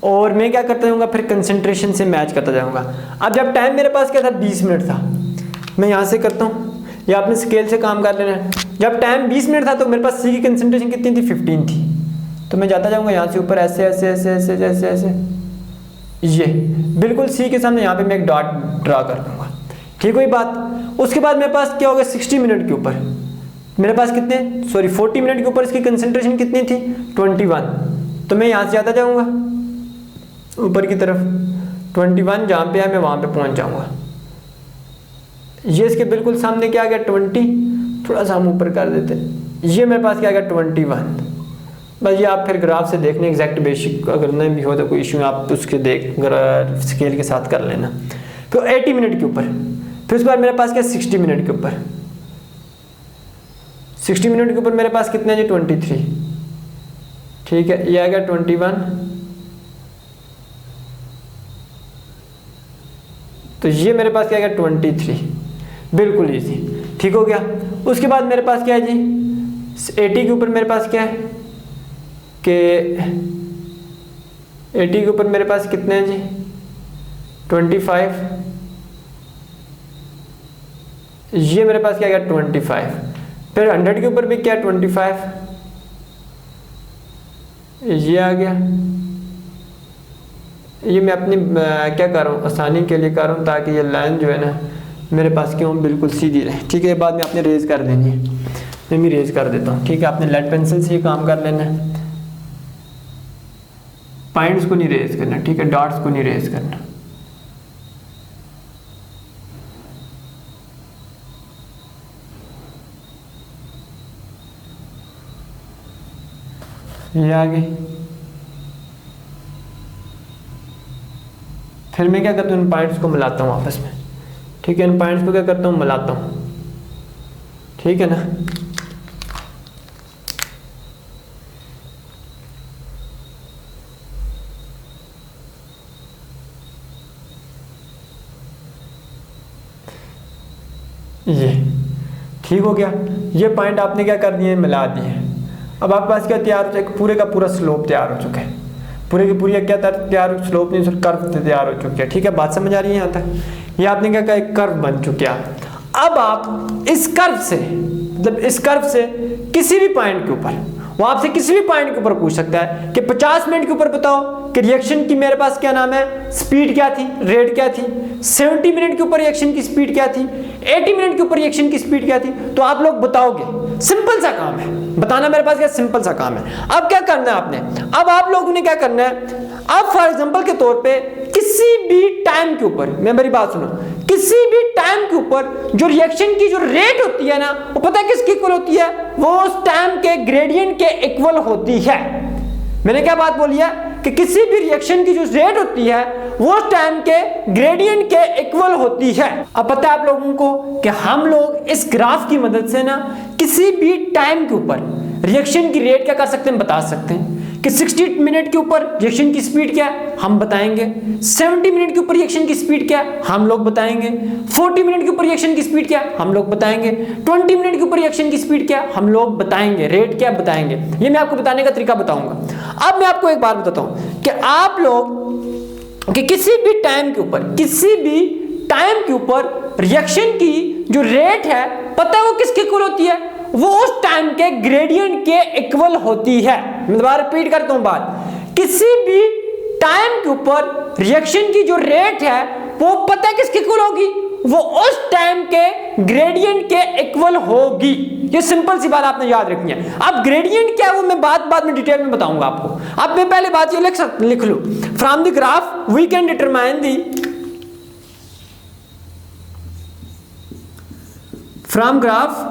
और मैं क्या करता जाऊँगा, फिर कंसंट्रेशन से मैच करता जाऊँगा। अब जब टाइम मेरे पास क्या था, 20 मिनट था, मैं यहाँ से करता हूँ, या अपने स्केल से काम कर लेना है। जब टाइम 20 मिनट था तो मेरे पास सी की कंसंट्रेशन कितनी थी, 15 थी, तो मैं जाता जाऊँगा यहाँ से ऊपर ऐसे ऐसे ऐसे ऐसे ऐसे ऐसे, ये बिल्कुल सी के सामने यहाँ पे मैं एक डॉट ड्रा कर दूँगा, ठीक हुई बात। उसके बाद मेरे पास क्या होगा, 60 मिनट के ऊपर मेरे पास कितने, 40 मिनट के ऊपर इसकी कंसंट्रेशन कितनी थी, 21, तो मैं यहाँ से जाता जाऊँगा ऊपर की तरफ, 21 जहाँ पे है मैं वहाँ पे पहुँच जाऊँगा। ये इसके बिल्कुल सामने क्या आ गया, 20, थोड़ा सा हम ऊपर कर देते हैं, ये मेरे पास क्या आ गया, 21। बस ये आप फिर ग्राफ से देखने, एग्जैक्ट बेसिक अगर नहीं भी हो तो कोई इशू आप उसके देख स्केल के साथ कर लेना। फिर 80 मिनट के ऊपर, फिर उसके बाद मेरे पास क्या, 60 मिनट के ऊपर, 60 मिनट के ऊपर मेरे पास कितने जी, 23, ठीक है। ये आ गया 21, तो ये मेरे पास क्या आ गया, 23, बिल्कुल इजी, ठीक हो गया। उसके बाद मेरे पास क्या है जी, 80 के ऊपर मेरे पास क्या है कि 80 के ऊपर मेरे पास कितने हैं जी, 25, ये मेरे पास क्या आ गया, 25। फिर 100 के ऊपर भी क्या, 25, ये आ गया। ये मैं अपनी क्या कर रहा हूँ, आसानी के लिए कर रहा हूँ, ताकि ये लाइन जो है ना मेरे पास क्यों बिल्कुल सीधी रहे, ठीक है। बाद में आपने रेज कर देनी है, मैं भी रेज कर देता हूँ, ठीक है। आपने लेड पेंसिल से ये काम कर लेना है, पॉइंट्स को नहीं रेज करना, ठीक है, डॉट्स को नहीं रेज करना। ये आ गई, फिर मैं क्या करता हूँ, इन पॉइंट्स को मिलाता हूँ आपस में, ठीक है। इन पॉइंट्स को क्या करता हूँ, मिलाता हूँ, ठीक है ना। ये ठीक हो गया, ये पॉइंट आपने क्या कर दिए, मिला दिए। अब आपके पास क्या तैयार हो चुका, पूरे का पूरा स्लोप तैयार हो चुका है, पूरे की पूरी क्या तैयार, स्लोप नहीं, कर्व तैयार हो चुकी है, ठीक है। बात समझ आ रही है यहाँ तक। ये आपने क्या कहा, एक कर्व बन चुके आप। अब आप इस कर्व से, मतलब इस कर्व से किसी भी पॉइंट के ऊपर, वो आपसे किसी भी पॉइंट के ऊपर पूछ सकता है कि 50 मिनट के ऊपर बताओ कि रिएक्शन की मेरे पास क्या नाम है, स्पीड क्या थी, रेट क्या थी। 70 मिनट के ऊपर रिएक्शन की स्पीड क्या थी, 80 मिनट के ऊपर रिएक्शन की स्पीड क्या थी, तो आप लोग बताओगे। सिंपल सा काम है, बताना मेरे पास क्या सिंपल सा काम है। अब क्या करना है आपने, अब आप लोगों ने क्या करना है, अब फॉर एग्जांपल के तौर पे किसी भी टाइम के ऊपर, मैं मेरी बात सुनो, किसी भी टाइम के ऊपर जो रिएक्शन की जो रेट होती है ना, वो पता है किसकी इक्वल होती है, वो उस टाइम के ग्रेडियंट के इक्वल होती है। मैंने क्या बात बोली है कि किसी भी रिएक्शन की जो रेट होती है वो उस टाइम के ग्रेडियंट के इक्वल होती है। अब पता है आप लोगों को कि हम लोग इस ग्राफ की मदद से ना किसी भी टाइम के ऊपर रिएक्शन की रेट क्या कर सकते हैं, बता सकते हैं कि 60 मिनट के ऊपर रिएक्शन की स्पीड क्या है, हम बताएंगे। 70 मिनट के ऊपर रिएक्शन की स्पीड क्या है, हम लोग बताएंगे। 40 मिनट के ऊपर रिएक्शन की स्पीड क्या है, हम लोग बताएंगे। 20 मिनट के ऊपर रिएक्शन की स्पीड क्या है, हम लोग बताएंगे। रेट क्या बताएंगे, ये मैं आपको बताने का तरीका बताऊंगा। अब मैं आपको एक बात बताता हूं कि आप लोग कि किसी भी टाइम के ऊपर रिएक्शन की जो रेट है, पता है वो किसके इक्वल होती है, वो उस टाइम के ग्रेडियंट के इक्वल होती है। मैं दोबारा रिपीट करता हूं बात, किसी भी टाइम के ऊपर रिएक्शन की जो रेट है वो पता है किसके इक्वल होगी, वो उस टाइम के ग्रेडियंट के इक्वल होगी। ये सिंपल सी बात आपने याद रखनी है। अब ग्रेडियंट क्या है वो मैं बाद में डिटेल में बताऊंगा आपको। अब मैं पहले बात ये लिख लूं, from the graph we can determine the, from graph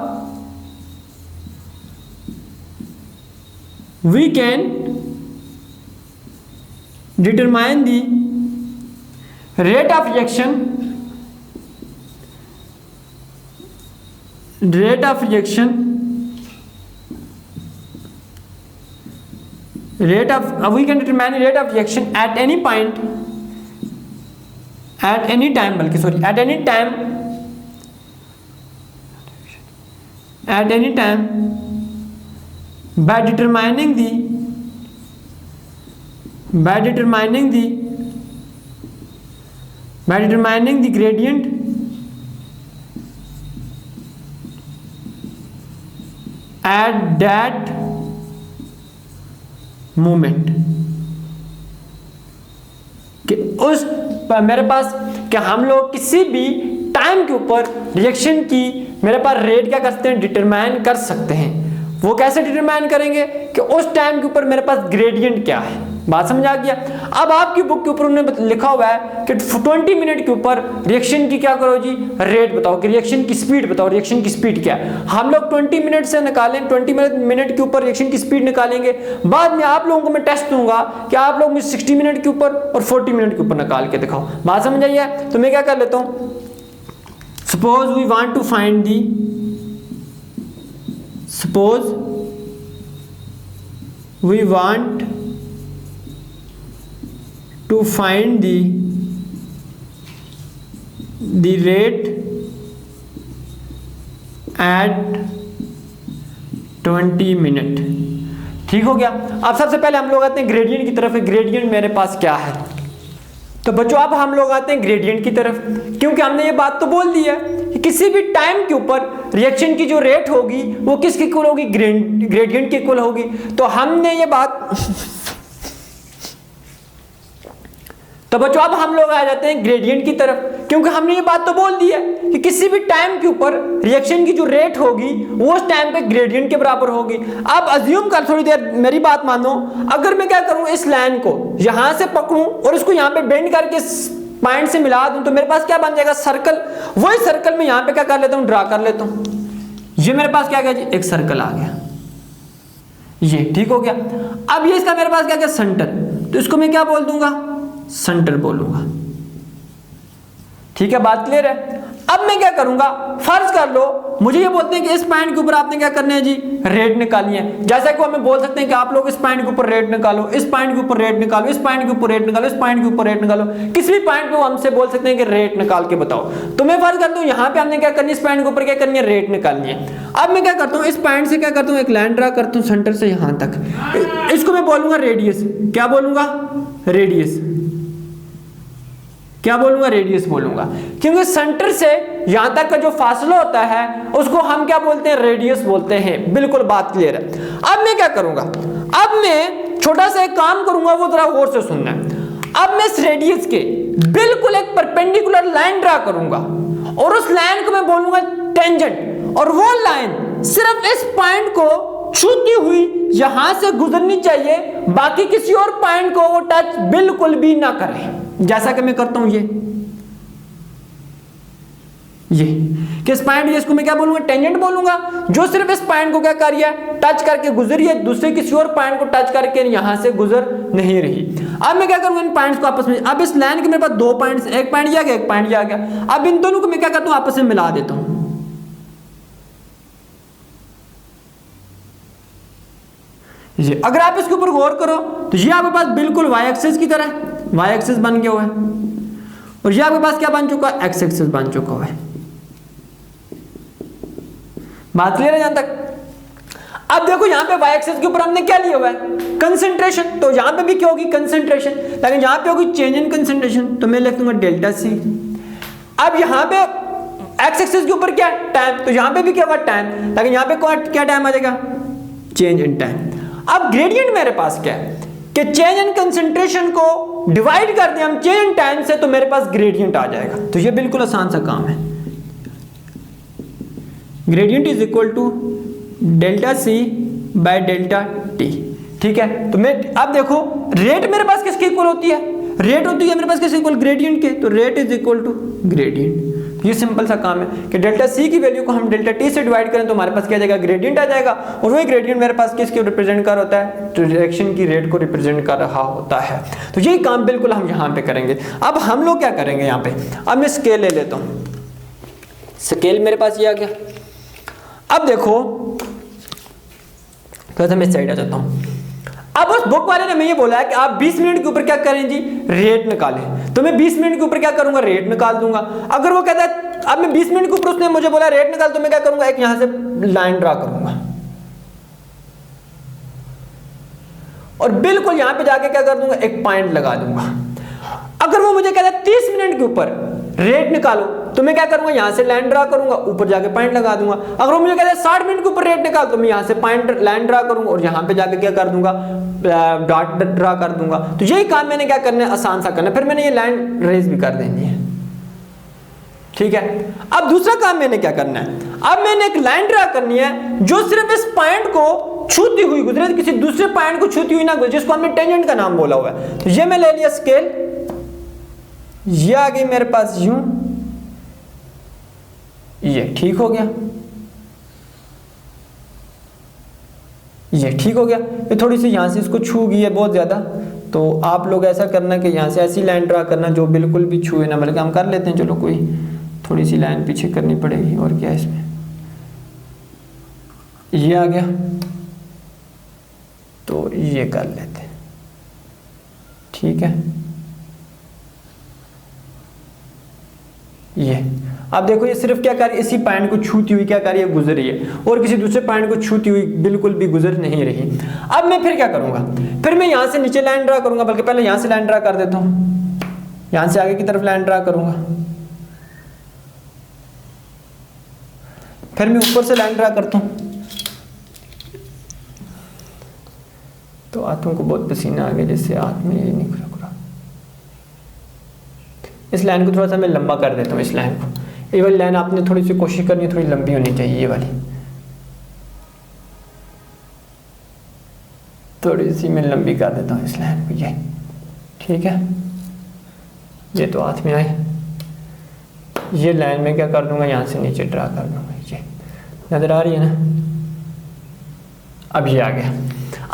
we can determine the rate of reaction, we can determine the rate of reaction at any point, at any time by determining the gradient at that moment। कि उस मेरे पास कि हम लोग किसी भी टाइम के ऊपर रिएक्शन की मेरे पास रेट क्या कर सकते हैं, डिटरमाइन कर सकते हैं। वो कैसे डिटरमाइन करेंगे कि उस टाइम के ऊपर मेरे पास ग्रेडियंट क्या है। बात समझ आ गया। अब आपकी बुक के ऊपर उन्होंने लिखा हुआ है कि 20 मिनट के ऊपर रिएक्शन की क्या करो जी, रेट बताओ, कि रिएक्शन की स्पीड बताओ, रिएक्शन की स्पीड क्या है। हम लोग 20 मिनट से निकालें, 20 मिनट के ऊपर रिएक्शन की स्पीड निकालेंगे। बाद में आप लोगों को मैं टेस्ट दूंगा कि आप लोग मुझे 60 मिनट के ऊपर और 40 मिनट के ऊपर निकाल के दिखाओ। बात समझ आई है। तो मैं क्या कर लेता हूँ, suppose we want to find the, suppose we want to find the rate at 20 minute. ठीक हो गया। अब सबसे पहले हम लोग आते हैं ग्रेडियंट की तरफ। ग्रेडियंट मेरे पास क्या है, तो बच्चों अब हम लोग आते हैं ग्रेडियंट की तरफ, क्योंकि हमने ये बात तो बोल दी है कि किसी भी टाइम के ऊपर रिएक्शन की जो रेट होगी वो किसके इक्वल होगी, ग्रेडियंट के इक्वल होगी। तो हमने ये बात तो बच्चों अब हम लोग आ जाते हैं ग्रेडियंट की तरफ, क्योंकि हमने ये बात तो बोल दी है कि किसी भी टाइम के ऊपर रिएक्शन की जो रेट होगी वो उस टाइम पे ग्रेडियंट के बराबर होगी। अब अज्यूम कर, थोड़ी देर मेरी बात मानो, अगर मैं क्या करूं, इस लाइन को यहां से पकड़ूं और इसको यहां पे बेंड करके पॉइंट से मिला दूं, तो मेरे पास क्या बन जाएगा, सर्कल। वही सर्कल में यहां पे क्या कर लेता हूं, ड्रा कर लेता हूं। ये मेरे पास क्या गया जी, एक सर्कल आ गया, ये ठीक हो गया। अब ये इसका मेरे पास क्या गया, सेंटर, तो इसको मैं क्या बोल दूंगा, सेंटर बोलूंगा। ठीक है, बात क्लियर है। अब मैं क्या करूंगा, फर्ज कर लो मुझे ये बोलते हैं कि इस पॉइंट के ऊपर आपने क्या करना है जी, रेट निकालनी है। जैसा कि हमें बोल सकते हैं कि आप लोग इस पॉइंट के ऊपर रेट निकालो, इस पॉइंट के ऊपर रेट निकालो, इस पॉइंट के ऊपर रेट निकालो, इस पॉइंट के ऊपर रेट निकालो, किसी भी पॉइंट पे वो हमसे बोल सकते हैं कि रेट निकाल के बताओ। तो मैं फर्ज करता हूँ यहाँ पे हमने क्या करनी है, इस पॉइंट के ऊपर क्या करनी है, रेट निकालनी है। अब मैं क्या करता हूँ, इस पॉइंट से क्या करता हूँ, एक लाइन ड्रा करता हूँ सेंटर से यहाँ तक, इसको मैं बोलूंगा रेडियस। क्या बोलूंगा, रेडियस। क्या बोलूंगा, रेडियस बोलूंगा, क्योंकि सेंटर से यहां तक का जो फासला होता है उसको हम क्या बोलते हैं, रेडियस बोलते हैं। बिल्कुल बात क्लियर है। अब मैं क्या करूंगा, अब मैं छोटा सा एक काम करूंगा, वो जरा गौर से सुनना है। अब मैं इस रेडियस के बिल्कुल एक परपेंडिकुलर लाइन ड्रा करूंगा और उस लाइन को मैं बोलूंगा टेंजेंट, और वो लाइन सिर्फ इस पॉइंट को छूती हुई यहां से गुजरनी चाहिए, बाकी किसी और पॉइंट को वो टच बिल्कुल भी ना करे। जैसा कि मैं करता हूं ये किस पॉइंट, इसको मैं क्या बोलूंगा, टेंजेंट बोलूंगा, जो सिर्फ इस पॉइंट को क्या कर रही है, टच करके गुजरी है, दूसरे किसी और पॉइंट को टच करके यहां से गुजर नहीं रही। अब मैं क्या करूंगा, इन पॉइंट्स को आपस में, अब इस लाइन के मेरे पास दो पॉइंट्स, एक पॉइंट ये आ गया, एक पॉइंट ये आ गया। अब इन दोनों को मैं क्या करता हूं, आपस में मिला देता हूं। ये अगर आप इसके ऊपर गौर करो तो ये आपके पास बिल्कुल वाई एक्सिस की तरह, वाई एक्सिस बन गया हुआ है, और ये आपके पास क्या बन चुका है, एक्स एक्सिस बन चुका हुआ है। बात क्लियर है यहां तक। अब देखो यहां पे वाई एक्सिस के ऊपर हमने क्या लिया हुआ है, कंसंट्रेशन, तो यहां पे भी क्या होगी, कंसंट्रेशन, लेकिन यहां पे होगी चेंज इन कंसंट्रेशन, तो मैं लिख दूंगा डेल्टा सी। अब यहां पे एक्स एक्सिस के ऊपर क्या है, टाइम, तो यहां पे भी क्या होगा, टाइम, लेकिन यहां पे क्या टाइम आ जाएगा, चेंज इन टाइम। अब ग्रेडियंट मेरे पास क्या है कि चेंज इन कंसंट्रेशन को डिवाइड कर दें हम चेंज इन टाइम से, तो मेरे पास ग्रेडियंट आ जाएगा। तो ये बिल्कुल आसान सा काम है। Gradient is equal to delta c by delta t. ठीक है, तो मैं अब देखो रेट मेरे पास किसके इक्वल होती है, रेट होती है मेरे पास किसके इक्वल, ग्रेडियंट के, तो rate is equal to gradient. ये सिंपल सा काम है कि डेल्टा सी की वैल्यू को हम डेल्टा टी से डिवाइड करें तो हमारे पास क्या आ जाएगा, ग्रेडियंट आ जाएगा, और वही ग्रेडियंट मेरे पास किसको रिप्रेजेंट कर होता है, डायरेक्शन की रेट को रिप्रेजेंट कर रहा होता है। तो यही काम बिल्कुल हम यहाँ पे करेंगे। अब हम लोग क्या करेंगे यहाँ पे, अब मैं स्केल ले लेता हूँ, स्केल मेरे पास ये आ गया। अब देखो तो मैं साइड आ जाता हूँ। अब उस बुक वाले ने मैं ये बोला है कि आप 20 मिनट के ऊपर क्या करें जी, रेट निकालें, तो मैं 20 मिनट के ऊपर क्या करूंगा, रेट निकाल दूंगा। अगर वो कहता है अब मैं 20 मिनट के ऊपर, उसने मुझे बोला रेट निकाल, तो मैं क्या करूंगा, एक यहां से लाइन ड्रा करूंगा और बिल्कुल यहां पे जाके क्या कर दूंगा, एक पॉइंट लगा दूंगा। अगर वो मुझे कहता है 30 मिनट के ऊपर रेट निकालो, तो मैं क्या करूंगा, यहां से लाइन ड्रा करूंगा, ऊपर जाके पॉइंट लगा दूंगा। अगर वो मुझे कहता है 60 मिनट के ऊपर रेट निकाल, तो मैं यहां से पॉइंट लाइन ड्रा करूंगा और यहां पे जाके क्या कर दूंगा, डॉट ड्रा कर दूंगा। तो यही काम मैंने क्या करना है, आसान सा करना है, फिर मैंने ये लाइन रेज भी कर देनी है। ठीक है, अब दूसरा काम मैंने क्या करना है, अब मैंने एक लाइन ड्रा करनी है जो सिर्फ इस पॉइंट को छूती हुई गुजरे, किसी दूसरे पॉइंट को छूती हुई ना गुजरे, जिसको हमने टेंजेंट का नाम बोला हुआ है। तो ये मैं ले लिया स्केल, ये आ गई मेरे पास यूं, ये ठीक हो गया, ये ठीक हो गया। ये थोड़ी सी यहां से इसको छू गई है बहुत ज्यादा, तो आप लोग ऐसा करना कि यहां से ऐसी लाइन ड्रा करना जो बिल्कुल भी छुए ना, बल्कि हम कर लेते हैं, चलो कोई थोड़ी सी लाइन पीछे करनी पड़ेगी, और क्या इसमें, ये आ गया, तो ये कर लेते हैं। ठीक है, ये अब देखो ये सिर्फ क्या कर रही है, इसी पॉइंट को छूती हुई क्या कर रही है, गुजर रही है, और किसी दूसरे पॉइंट को छूती हुई बिल्कुल भी गुजर नहीं रही। अब मैं फिर क्या करूंगा, फिर मैं यहां से नीचे लाइन ड्रा करूंगा, बल्कि पहले यहां से लाइन ड्रा कर देता हूं, यहां से आगे की तरफ लाइन ड्रा करूंगा, फिर मैं ऊपर से लाइन ड्रा करता हूं। तो हाथों को बहुत पसीना आ गया, जैसे हाथ में ये निकल रहा। इस लाइन को थोड़ा सा मैं लंबा कर देता हूँ, इस लाइन को, ये वाली लाइन आपने थोड़ी सी कोशिश करनी है, थोड़ी लंबी होनी चाहिए, ये वाली थोड़ी सी मैं लंबी कर देता हूँ इस लाइन को, ये ठीक है। ये तो हाथ में आई, ये लाइन में क्या कर दूंगा, यहाँ से नीचे ड्रा कर दूंगा, ये नजर आ रही है ना। अब ये आ गया।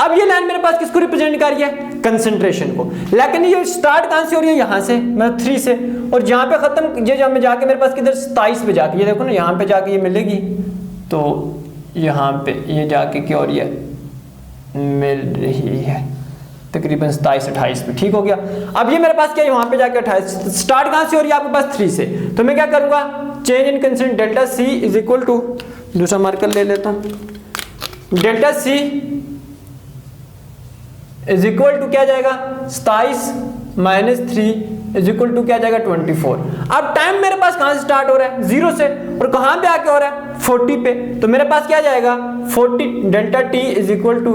अब ये लाइन मेरे पास किसको रिप्रेजेंट कर रही है, कंसंट्रेशन को। लेकिन ये स्टार्ट कहाँ से हो रही है, यहाँ से, मतलब 3 से, और जहाँ पे खत्म, ये जब मैं जाके मेरे पास किधर 27 पे जाके, ये देखो ना यहाँ पे जाके ये मिलेगी, तो यहाँ पे ये जाके क्या हो रही है, मिल रही है तकरीबन 27-28 पे। ठीक हो गया। अब ये मेरे पास क्या है, वहाँ पे जाके 28, स्टार्ट कहाँ से हो रही है आपके पास 3 से, तो मैं क्या करूँगा, change in concentration delta c is equal to, दूसरा मार्कर ले लेता हूँ, delta c is equal to क्या जाएगा 27 माइनस 3 इज इक्वल टू क्या जाएगा 24। अब टाइम मेरे पास कहाँ से स्टार्ट हो रहा है, 0 से, और कहाँ पे आके हो रहा है 40 पे, तो मेरे पास क्या जाएगा 40 delta t is equal to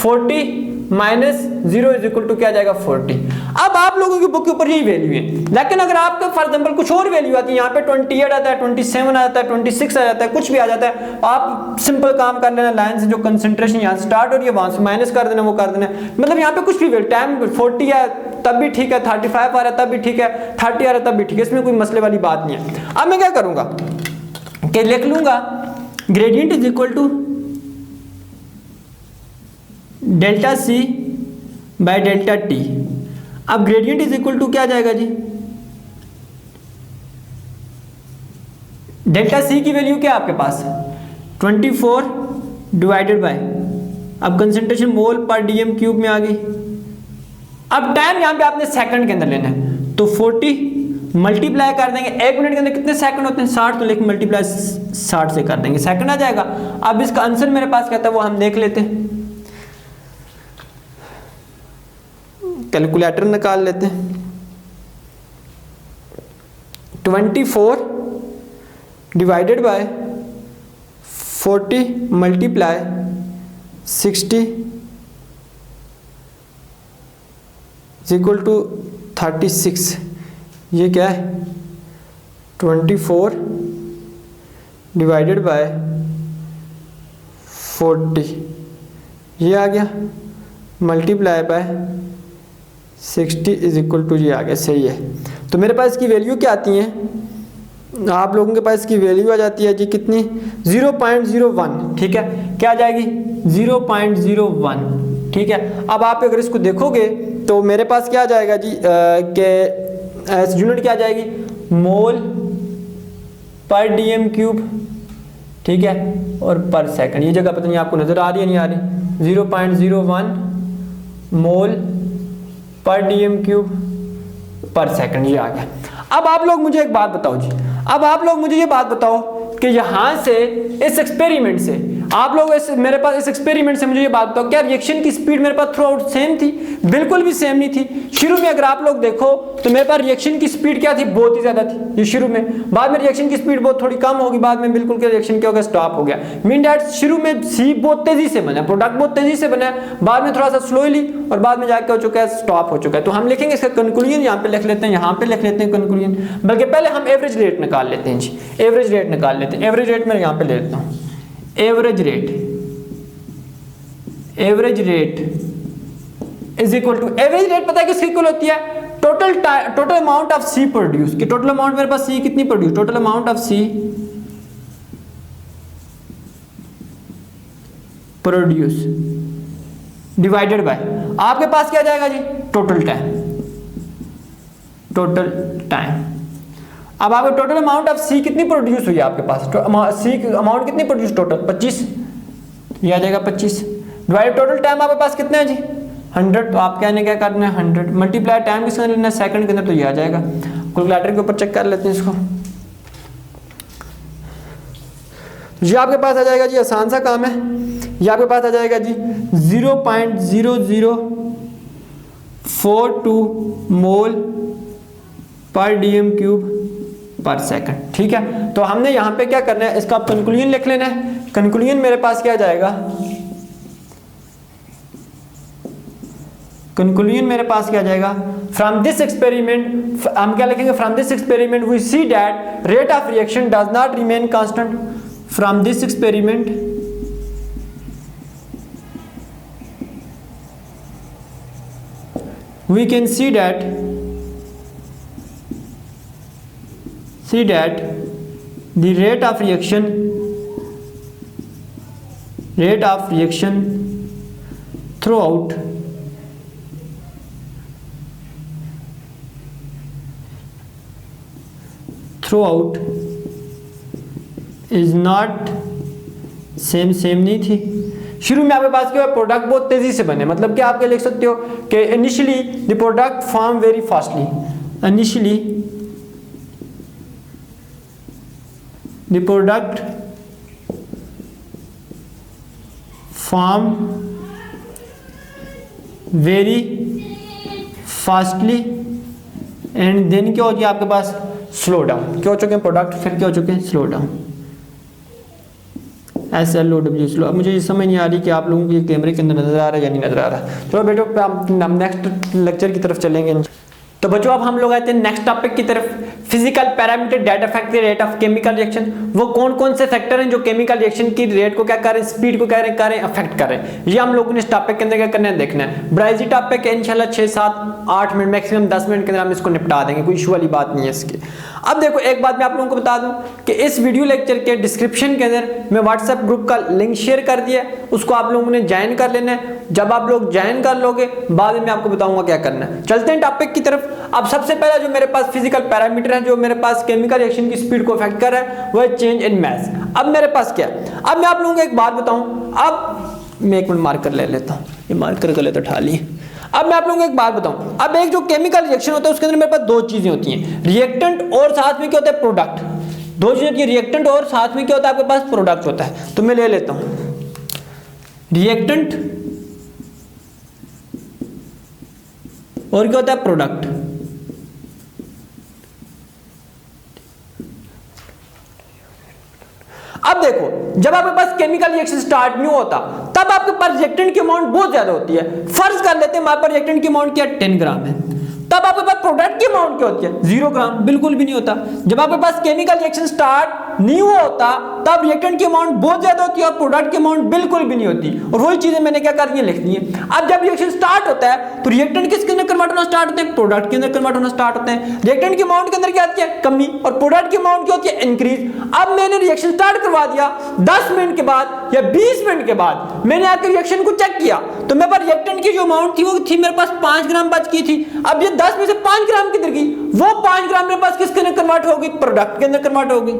40 minus 0 is equal to क्या जाएगा 40। अब आप लोगों की बुक के ऊपर यही वैल्यू है, लेकिन अगर आपका फॉर एग्जांपल कुछ और वैल्यू आती है, यहाँ पे 28 आता है, 27 आ जाता है, 26 आ जाता है, कुछ भी आ जाता है, आप सिंपल काम कर लेना, लाइन से जो कंसंट्रेशन यहाँ स्टार्ट हो रही है वहां से माइनस कर देना, वो कर देना, मतलब यहाँ पे कुछ भी वैल्यू, टाइम 40 है तब भी ठीक है, 35 आ रहा है तब भी ठीक है, 30 आ रहा है तब भी ठीक है, इसमें कोई मसले वाली बात नहीं है। अब मैं क्या करूंगा कि लिख लूंगा gradient is equal to delta c by delta t. अब ग्रेडियंट इज इक्वल टू क्या जाएगा जी, डेल्टा सी की वैल्यू क्या है आपके पास 24 डिवाइडेड बाय, अब कंसंट्रेशन मोल पर डीएम क्यूब में आ गई। अब टाइम यहां पे आपने सेकंड के अंदर लेना है, तो 40 मल्टीप्लाई कर देंगे, 1 मिनट के अंदर कितने सेकंड होते हैं 60, तो लेकिन मल्टीप्लाई 60 से कर देंगे, सेकंड आ जाएगा। अब इसका आंसर मेरे पास क्या था वो हम देख लेते हैं, कैलकुलेटर निकाल लेते हैं। 24 divided by 40 multiply 60 equal to 36। ये क्या है 24 डिवाइडेड बाय 40, ये आ गया, multiply by 60 is equal to, ये आ गया, सही है। तो मेरे पास इसकी वैल्यू क्या आती है, आप लोगों के पास इसकी वैल्यू आ जाती है जी कितनी 0.01, ठीक है, क्या आ जाएगी 0.01, ठीक है। अब आप अगर इसको देखोगे तो मेरे पास क्या आ जाएगा जी के यूनिट क्या आ जाएगी मोल पर डीएम क्यूब, ठीक है, और पर सेकंड, ये जगह पता नहीं आपको नजर आ रही है नहीं आ रही, 0.01 मोल पर डीएम क्यूब पर सेकंड, ये आ गया। अब आप लोग मुझे एक बात बताओ जी, अब आप लोग मुझे ये बात बताओ कि यहां से इस एक्सपेरिमेंट से आप लोग मेरे पास इस एक्सपेरिमेंट से मुझे ये बात बताओ क्या रिएक्शन की स्पीड मेरे पास थ्रू आउट सेम थी, बिल्कुल भी सेम नहीं थी। शुरू में अगर आप लोग देखो तो मेरे पास रिएक्शन की स्पीड क्या थी, बहुत ही ज्यादा थी ये शुरू में, बाद में रिएक्शन की स्पीड बहुत थोड़ी कम होगी, बाद में बिल्कुल क्या रिएक्शन क्या हो गया स्टॉप हो गया। मीन दैट शुरू में सी बहुत तेजी से बना, प्रोडक्ट बहुत तेजी से बना, बाद में थोड़ा सा स्लोली, और बाद में जाकर हो चुका है स्टॉप हो चुका है। तो हम लिखेंगे इसका कंक्लूजन यहाँ पे लिख लेते हैं, यहाँ पे लिख लेते हैं कंक्लूजन, बल्कि पहले हम एवरेज रेट निकाल लेते हैं जी, एवरेज रेट निकाल लेते हैं। एवरेज रेट मैं यहाँ पे ले लेता हूँ, average rate is equal to, average rate पता है किसके इक्वल होती है, total amount of C produce, कि टोटल अमाउंट मेरे पास सी कितनी produce, total amount of C produce divided by आपके पास क्या जाएगा जी टोटल टाइम, टोटल टाइम। अब आपके टोटल अमाउंट ऑफ सी कितनी प्रोड्यूस हुई है आपके पास, सी अमाउंट कितनी प्रोड्यूस टोटल 25, ये आ जाएगा 25 डिवाइड टोटल टाइम आपके पास कितना है जी 100, तो आप कहने क्या करना है 100 मल्टीप्लाई टाइम किसके अंदर लेना है सेकंड के अंदर, तो ये आ जाएगा। कैलकुलेटर के ऊपर चेक कर लेते हैं इसको, ये आपके पास आ जाएगा जी, आसान सा काम है, ये आपके पास आ जाएगा जी 0.0042 मोल पर डीएम क्यूब पर सेकंड, ठीक है। तो हमने यहाँ पे क्या करना है, इसका कंक्लूजन लिख लेना है। कंक्लूजन मेरे पास क्या जाएगा, कंक्लूजन मेरे पास क्या जाएगा, फ्रॉम दिस एक्सपेरिमेंट हम क्या लिखेंगे, from this experiment we see that rate of reaction does not remain constant, from this experiment we can see that the rate of reaction throughout throughout is not same नहीं थी। शुरू में आपके पास क्या है, प्रोडक्ट बहुत तेजी से बने, मतलब कि आप क्या लिख सकते हो कि initially the product form very fastly, initially the product form very fastly and then क्या हो गया आपके पास स्लो डाउन। क्या हो चुके हैं प्रोडक्ट, फिर क्या हो चुके हैं स्लो डाउन, SLOW स्लो। अब मुझे ये समझ नहीं आ रही कि आप लोगों के कैमरे के अंदर नजर आ रहा है या नहीं नजर आ रहा। चलो बेटो हम नेक्स्ट लेक्चर की तरफ चलेंगे। तो बच्चों अब हम लोग आते हैं नेक्स्ट टॉपिक की तरफ, physical parameter that affect the rate of chemical reaction. वो कौन कौन से फैक्टर हैं जो केमिकल रिएक्शन की रेट को क्या कर रहे हैं, स्पीड को क्या कर रहे हैं, अफेक्ट कर रहे हैं। ये हम लोगों ने इस टॉपिक के अंदर क्या करना है, देखना है। बड़ा इजी टॉपिक है, इंशाल्लाह 6, 7, 8 मिनट मैक्सिमम 10 मिनट के अंदर हम इसको निपटा देंगे, कोई इशू वाली बात नहीं है इसकी। अब देखो एक बात मैं आप लोगों को बता दूं कि इस वीडियो लेक्चर के डिस्क्रिप्शन के अंदर मैं व्हाट्सएप ग्रुप का लिंक शेयर कर दिया, उसको आप लोगों ने ज्वाइन कर लेना है। जब आप लोग ज्वाइन कर लोगे बाद में आपको बताऊंगा क्या करना है। चलते हैं टॉपिक की तरफ। अब सबसे पहला जो मेरे पास फिजिकल पैरामीटर है जो मेरे पास केमिकल रिएक्शन की स्पीड को अफेक्ट कर रहा है वो है चेंज इन मास। अब मेरे पास क्या है, अब मैं आप लोगों को एक बात बताऊं, अब मैं एक मिनट मार्कर ले लेता हूं, ये मार्कर कर लेता उठा लिए। अब मैं आप लोगों को एक बात बताऊं, अब एक जो केमिकल रिएक्शन होता है उसके अंदर मेरे पास दो चीजें होती हैं, रिएक्टेंट और साथ में क्या होता है प्रोडक्ट। दो चीजें होती है, रिएक्टेंट और साथ में क्या होता है आपके पास प्रोडक्ट होता है। तो मैं ले लेता हूं रिएक्टेंट और क्या होता है प्रोडक्ट। अब देखो जब आपके पास केमिकल रिएक्शन स्टार्ट नहीं होता तब आपके पास रिएक्टेंट की अमाउंट बहुत ज्यादा होती है। फर्ज कर लेते हैं हमारे पास रिएक्टेंट की अमाउंट क्या 10 ग्राम है, तब आपके पास प्रोडक्ट की अमाउंट क्या होती है 0 ग्राम, बिल्कुल भी नहीं होता। जब आपके पास केमिकल रिएक्शन स्टार्ट नहीं होता तब रिएक्टेंट की अमाउंट बहुत ज्यादा होती है और प्रोडक्ट की अमाउंट बिल्कुल भी नहीं होती। और वही चीजें मैंने क्या कर दी है, लिख दी है। अब जब रिएक्शन स्टार्ट होता है तो रिएक्टेंट किसके अंदर कन्वर्ट होना स्टार्ट होते हैं, प्रोडक्ट के अंदर कन्वर्ट होना स्टार्ट होते हैं। रिएक्टेंट की अमाउंट के अंदर क्या आती है कमी और प्रोडक्ट की अमाउंट क्या होती है इंक्रीज। अब मैंने रिएक्शन स्टार्ट करवा दिया, 10 मिनट के बाद या 20 मिनट के बाद मैंने आकर रिएक्शन को चेक किया तो मेरे पास रिएक्टेंट की जो अमाउंट थी वो थी मेरे पास 5 ग्राम बच की थी। अब ये 10 में से 5 ग्राम किधर गई, वो 5 ग्राम मेरे पास किसके अंदर कन्वर्ट होगी, प्रोडक्ट के अंदर कन्वर्ट होगी।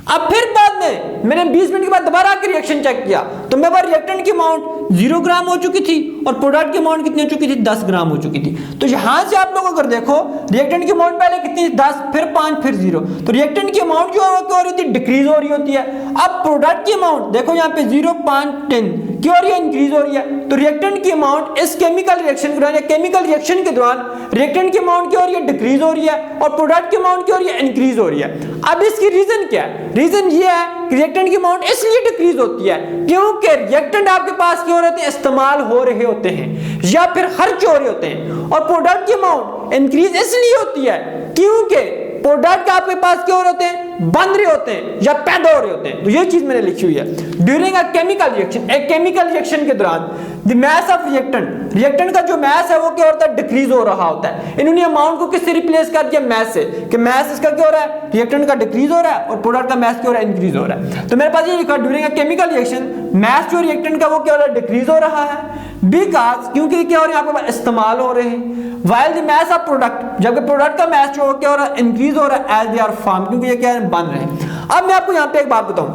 अब फिर बाद में मैंने 20 मिनट के बाद दोबारा आकर रिएक्शन चेक किया तो मेरे पास रिएक्टेंट की अमाउंट 0 ग्राम हो चुकी थी और प्रोडक्ट की अमाउंट कितनी हो चुकी थी 10 ग्राम हो चुकी थी। तो यहां से आप लोग अगर देखो रिएक्टेंट की अमाउंट पहले कितनी 10 फिर 5 फिर 0, तो रिएक्टेंट की अमाउंट जो हो रही थी डिक्रीज हो रही होती है। अब प्रोडक्ट की अमाउंट देखो यहाँ पे 0, 5, 10 क्यों हो रही है, इंक्रीज हो रही है। तो रिएक्टेंट की अमाउंट इस केमिकल रिएक्शन के दौरान या केमिकल रिएक्शन के दौरान रिएक्टेंट की अमाउंट क्या हो रही है, डिक्रीज हो रही है और प्रोडक्ट की अमाउंट क्या हो रही है, इंक्रीज हो रही है। अब इसकी रीजन क्या है, रीजन ये है रिएक्टेंट की अमाउंट इसलिए डिक्रीज होती है क्योंकि रिएक्टेंट आपके पास क्या हो रहे होते हैं, इस्तेमाल हो रहे होते हैं या फिर खर्च हो रहे होते हैं। और प्रोडक्ट की अमाउंट इंक्रीज इसलिए होती है क्योंकि प्रोडक्ट आपके पास क्या हो रहे होते हैं, बन रहे होते हैं या पैदा हो रहे होते हैं। तो ये चीज मैंने लिखी हुई है। ड्यूरिंग अ केमिकल रिएक्शन, एक केमिकल रिएक्शन के दौरान the mass of reactant, reactant का जो मास है वो क्या होता है, डिक्रीज हो रहा होता है। इन्होंने अमाउंट को किससे रिप्लेस कर दिया, मास से, कि मास इसका क्या हो रहा है, रिएक्टेंट का डिक्रीज हो रहा है और प्रोडक्ट का मास क्या हो रहा है, इंक्रीज हो रहा है। तो मेरे पास ये लिखा ड्यूरिंग अ केमिकल रिएक्शन मास जो रिएक्टेंट का वो क्या हो रहा है, डिक्रीज हो रहा है बिकॉज क्योंकि क्या हो रहा है आपके पास इस्तेमाल हो रहे हैं। while the mass of product, जबकि प्रोडक्ट का मास जो क्या हो रहा है, इंक्रीज हो रहा है as they are formed, क्योंकि ये क्या है, बन रहे हैं। अब मैं आपको यहाँ पे एक बात बताऊं,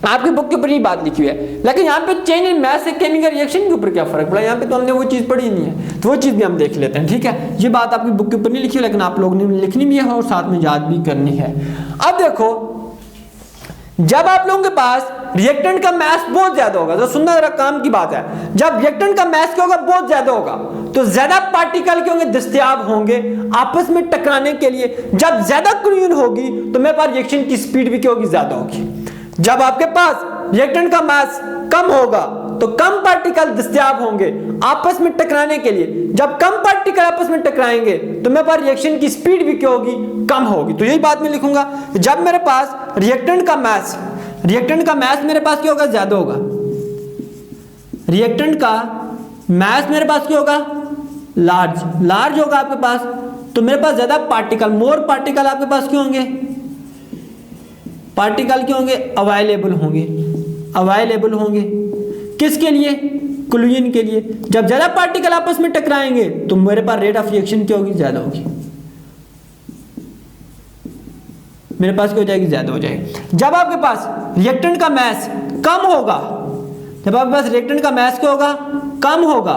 आपकी बुक के ऊपर ये बात लिखी हुई है, लेकिन यहाँ पे चेंज इन मास से केमिकल रिएक्शन के ऊपर क्या फर्क पड़ा, यहाँ पे तो हमने वो चीज पढ़ी नहीं है, तो वो चीज भी हम देख लेते हैं। ठीक है, ये बात आपकी बुक के ऊपर नहीं लिखी है लेकिन आप लोगों ने लिखनी भी है और साथ में याद भी करनी है। अब देखो जब आप लोगों के पास रिएक्टेंट का मास बहुत ज्यादा होगा, तो सुनना जरा काम की बात है, जब रिएक्टेंट का मास क्या होगा, बहुत ज्यादा होगा, तो ज्यादा पार्टिकल के होंगे दस्तयाब होंगे आपस में टकराने के लिए। जब ज्यादा क्लूजन होगी तो मेरे पास रिएक्शन की स्पीड भी क्या होगी, ज्यादा होगी। जब आपके पास रिएक्टेंट का मास कम होगा तो कम पार्टिकल दस्तयाब होंगे आपस में टकराने के लिए। जब कम पार्टिकल आपस में टकराएंगे तो मेरे पास रिएक्शन की स्पीड भी क्या होगी, कम होगी। तो यही बात मैं लिखूंगा, जब मेरे पास रिएक्टेंट का मास मेरे पास क्या होगा, ज्यादा होगा, रिएक्टेंट का मास मेरे पास क्या होगा, लार्ज होगा आपके पास, तो मेरे पास ज्यादा पार्टिकल, मोर पार्टिकल आपके पास क्यों होंगे, पार्टिकल क्यों होंगे, अवेलेबल होंगे किसके लिए, क्लूजन के लिए। जब ज्यादा पार्टिकल आपस में टकराएंगे तो मेरे पास रेट ऑफ रिएक्शन क्या होगी, ज्यादा होगी। मेरे पास क्या हो जाएगी, ज्यादा हो जाएगी। जब आपके पास रिएक्टेंट का मास कम होगा, जब आपके पास रिएक्टेंट का मास क्या होगा, कम होगा,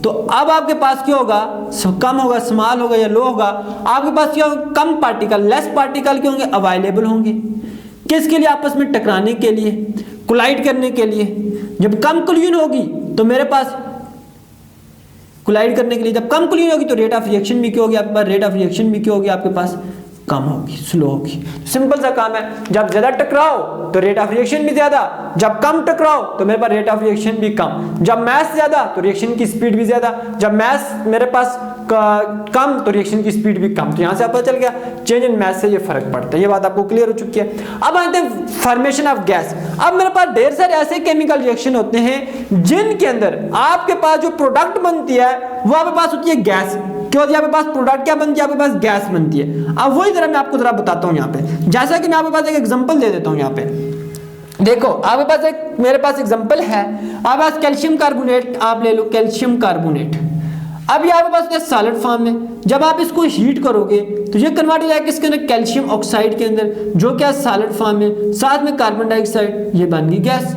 तो अब आपके पास क्या होगा, कम होगा, स्मॉल होगा या लो होगा, आपके पास क्या होगा, कम पार्टिकल, लेस पार्टिकल क्या होंगे, अवेलेबल होंगे। किसके लिए, आपस में टकराने के लिए, कोलाइड करने के लिए। जब कम कोलिजन होगी तो मेरे पास कोलाइड करने के लिए, जब कम कोलिजन होगी तो रेट ऑफ रिएक्शन भी क्या होगी आपके पास, रेट ऑफ रिएक्शन भी क्या होगी आपके पास, कम होगी, स्लो होगी। सिंपल सा काम है, जब ज्यादा टकराओ तो रेट ऑफ रिएक्शन भी ज्यादा, जब कम टकराओ तो मेरे पास रेट ऑफ रिएक्शन भी कम, जब मास ज्यादा तो रिएक्शन की स्पीड भी ज्यादा, जब मास मेरे पास कम तो रिएक्शन की स्पीड भी कम। तो यहां से पता चल गया चेंज इन मास से ये फर्क पड़ता है। ये बात आपको क्लियर हो चुकी है। अब आते हैं फॉर्मेशन ऑफ गैस। अब मेरे पास ढेर सारे ऐसे केमिकल रिएक्शन होते हैं जिनके अंदर आपके पास जो प्रोडक्ट बनती है वो आपके पास होती है गैस। क्यों, आपके पास प्रोडक्ट क्या बनती है, आपके पास गैस बनती है। अब वही तरह मैं आपको जरा बताता हूं यहाँ पे, जैसा कि मैं आपके पास एक एग्जांपल दे देता हूं। यहाँ पे देखो, आपके पास एक, मेरे पास एग्जांपल है, आपके पास कैल्शियम कार्बोनेट आप ले लो, कैल्शियम कार्बोनेट। अब ये आपके पास सॉलिड फॉर्म में, जब आप इसको हीट करोगे तो ये कन्वर्ट हो जाएगा किसके अंदर, कैल्शियम ऑक्साइड के अंदर, जो क्या सॉलिड फॉर्म में, साथ में कार्बन डाइऑक्साइड, ये बन गई गैस।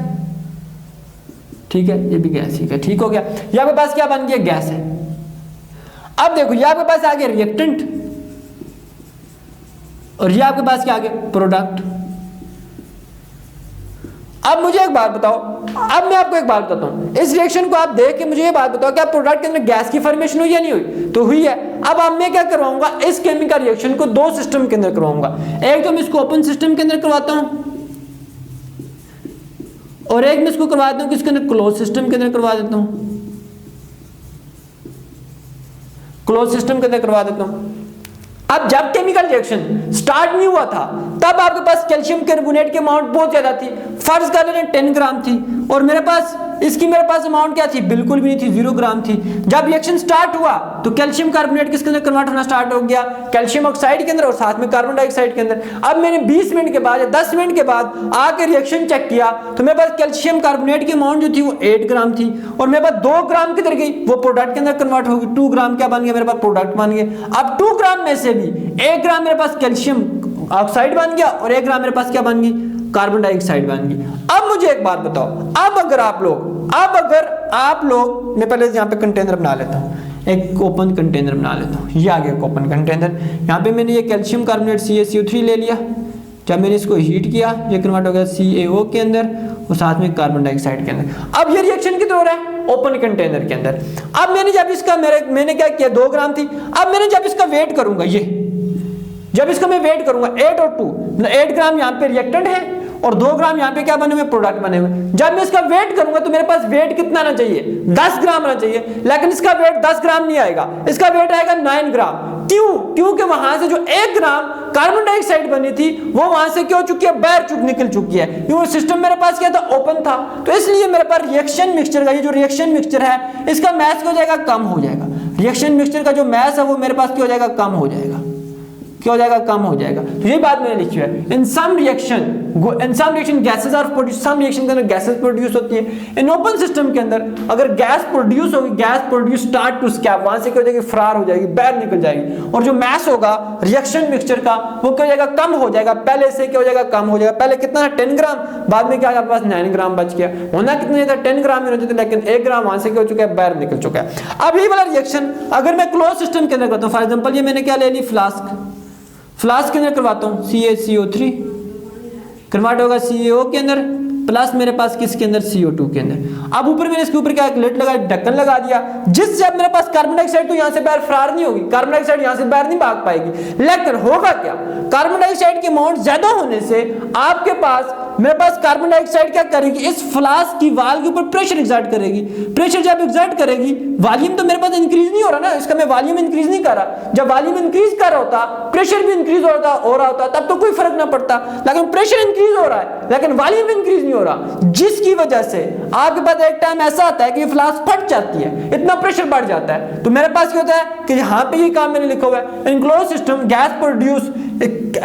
ठीक है, ये भी गैस ही है, ठीक हो गया। ये आपके पास क्या बन गया, गैस है। अब देखो, ये आपके पास आ गया रिएक्टेंट और ये आपके पास क्या आ गया, प्रोडक्ट। अब मुझे एक बात बताओ, अब मैं आपको एक बात बताता हूं, इस रिएक्शन को आप देख के मुझे ये बात बताओ, क्या प्रोडक्ट के अंदर गैस की फॉर्मेशन हुई या नहीं हुई, तो हुई है। अब मैं क्या करवाऊंगा, इस केमिकल रिएक्शन को दो सिस्टम के अंदर करवाऊंगा। एक तो मैं इसको ओपन सिस्टम के अंदर करवाता हूं और एक मैं इसको करवा देता हूं किसके अंदर, क्लोज सिस्टम के अंदर करवा देता हूं, क्लोज सिस्टम के अंदर करवा देता हूं। अब जब केमिकल रिएक्शन स्टार्ट नहीं हुआ था तब आपके पास कैल्शियम कार्बोनेट की अमाउंट बहुत ज्यादा थी, फर्ज कर लेना 10 ग्राम थी, और मेरे पास इसकी मेरे पास अमाउंट क्या थी, बिल्कुल भी नहीं थी, 0 ग्राम थी। जब रिएक्शन स्टार्ट हुआ तो कैल्शियम कार्बोनेट किसके अंदर कन्वर्ट होना स्टार्ट हो गया, कैल्शियम ऑक्साइड के अंदर और साथ में कार्बन डाइऑक्साइड के अंदर। अब मैंने 20 मिनट के बाद या 10 मिनट के बाद आके रिएक्शन चेक किया तो मेरे पास कैल्शियम कार्बोनेट की अमाउंट जो थी वो 8 ग्राम थी, और मेरे पास 2 ग्राम किधर गई, वो प्रोडक्ट के अंदर कन्वर्ट होगी, 2 ग्राम क्या बन गया, मेरे पास प्रोडक्ट बन गया। अब 2 ग्राम में से भी 1 ग्राम मेरे पास कैल्शियम ऑक्साइड बन गया और 1 ग्राम मेरे पास क्या बन गई, कार्बन डाइऑक्साइड बन गई। अब मुझे एक बात बताओ, अब अगर आप लोग मैं पहले यहाँ पे कंटेनर बना लेता हूँ, एक ओपन कंटेनर बना लेता हूँ, ये आ गया ओपन कंटेनर। यहाँ पे मैंने ये कैल्शियम कार्बोनेट CaCO3 ले लिया, जब मैंने इसको हीट किया ये कन्वर्ट हो गया CaO के अंदर और साथ में कार्बन डाइऑक्साइड के अंदर। अब ये रिएक्शन किधर हो रहा है, ओपन कंटेनर के अंदर। अब मैंने जब इसका मैंने क्या किया, 2 ग्राम थी, अब मैंने जब इसका वेट करूंगा, ये जब इसका मैं वेट करूंगा 8 और 2, 8 ग्राम यहाँ पे रिएक्टेंट है और 2 ग्राम यहाँ पे क्या बने हुए, प्रोडक्ट बने हुए। जब मैं इसका वेट करूंगा तो मेरे पास वेट कितना आना चाहिए, 10 ग्राम आना चाहिए, लेकिन इसका वेट 10 ग्राम नहीं आएगा, इसका वेट आएगा 9 ग्राम। क्यों, क्योंकि वहां से जो 1 ग्राम कार्बन डाइऑक्साइड बनी थी वो वहां से क्या हो चुकी है, बाहर निकल चुकी है, क्योंकि सिस्टम मेरे पास क्या था, ओपन था। तो इसलिए मेरे पास रिएक्शन मिक्सचर का, ये जो रिएक्शन मिक्सचर है इसका मैस क्या हो जाएगा, कम हो जाएगा। रिएक्शन मिक्सचर का जो मैस है वो मेरे पास क्या हो जाएगा, कम हो जाएगा, क्या हो जाएगा, कम हो जाएगा। तो ये बात मैंने लिखी है, in some reaction gases are produce, some reaction के अंदर गैसेस प्रोड्यूस होती है। इन ओपन सिस्टम के अंदर अगर गैस प्रोड्यूस होगी, गैस प्रोड्यूस स्टार्ट टू स्कैप, वहां से क्या हो जाएगी, फरार हो जाएगी, बाहर निकल जाएगी, और जो मैस होगा रिएक्शन मिक्सचर का वो क्या हो जाएगा, कम हो जाएगा, पहले से क्या हो जाएगा, कम हो जाएगा। पहले कितना था, 10 ग्राम, बाद में क्या आपके पास 9 ग्राम बच गया, होना कितना था, 10 ग्राम में होना चाहिए, लेकिन 1 ग्राम वहां से क्या हो चुका है, बाहर निकल चुका है। अब ये वाला रिएक्शन अगर मैं क्लोज सिस्टम के अंदर करता हूँ, फॉर एग्जाम्पल ये मैंने क्या ले ली, फ्लास्क के अंदर करवाता हूँ, CaCO3 कन्वर्ट होगा CaO के अंदर, प्लस मेरे पास किसके अंदर, CO2 के अंदर। अब ऊपर मैंने इसके ऊपर क्या लिड लगा, ढक्कन लगा दिया, जिससे अब मेरे पास कार्बन डाइऑक्साइड तो यहां से बाहर फरार नहीं होगी, कार्बन डाइऑक्साइड यहां से बाहर नहीं भाग पाएगी। लेकिन होगा क्या, कार्बन डाइऑक्साइड की अमाउंट ज्यादा होने से आपके पास मेरे पास कार्बन डाइऑक्साइड क्या करेगी, इस फ्लास्क की वाल के ऊपर प्रेशर एग्जर्ट करेगी। प्रेशर जब एग्जर्ट करेगी, वॉल्यूम तो मेरे पास इंक्रीज नहीं हो रहा ना, इसका मैं वॉल्यूम इंक्रीज नहीं कर रहा। जब वॉल्यूम इंक्रीज कर रहा होता, प्रेशर भी इंक्रीज हो रहा होता, तब तो कोई फर्क ना पड़ता। लेकिन प्रेशर इंक्रीज हो रहा है लेकिन वॉल्यूम इंक्रीज नहीं हो रहा, जिसकी वजह से आपके पास एक टाइम ऐसा आता है कि फ्लास्क फट जाती है, इतना प्रेशर बढ़ जाता है। तो मेरे पास क्या होता है कि यहाँ पे ये काम मैंने लिखा हुआ है, in close system gas produce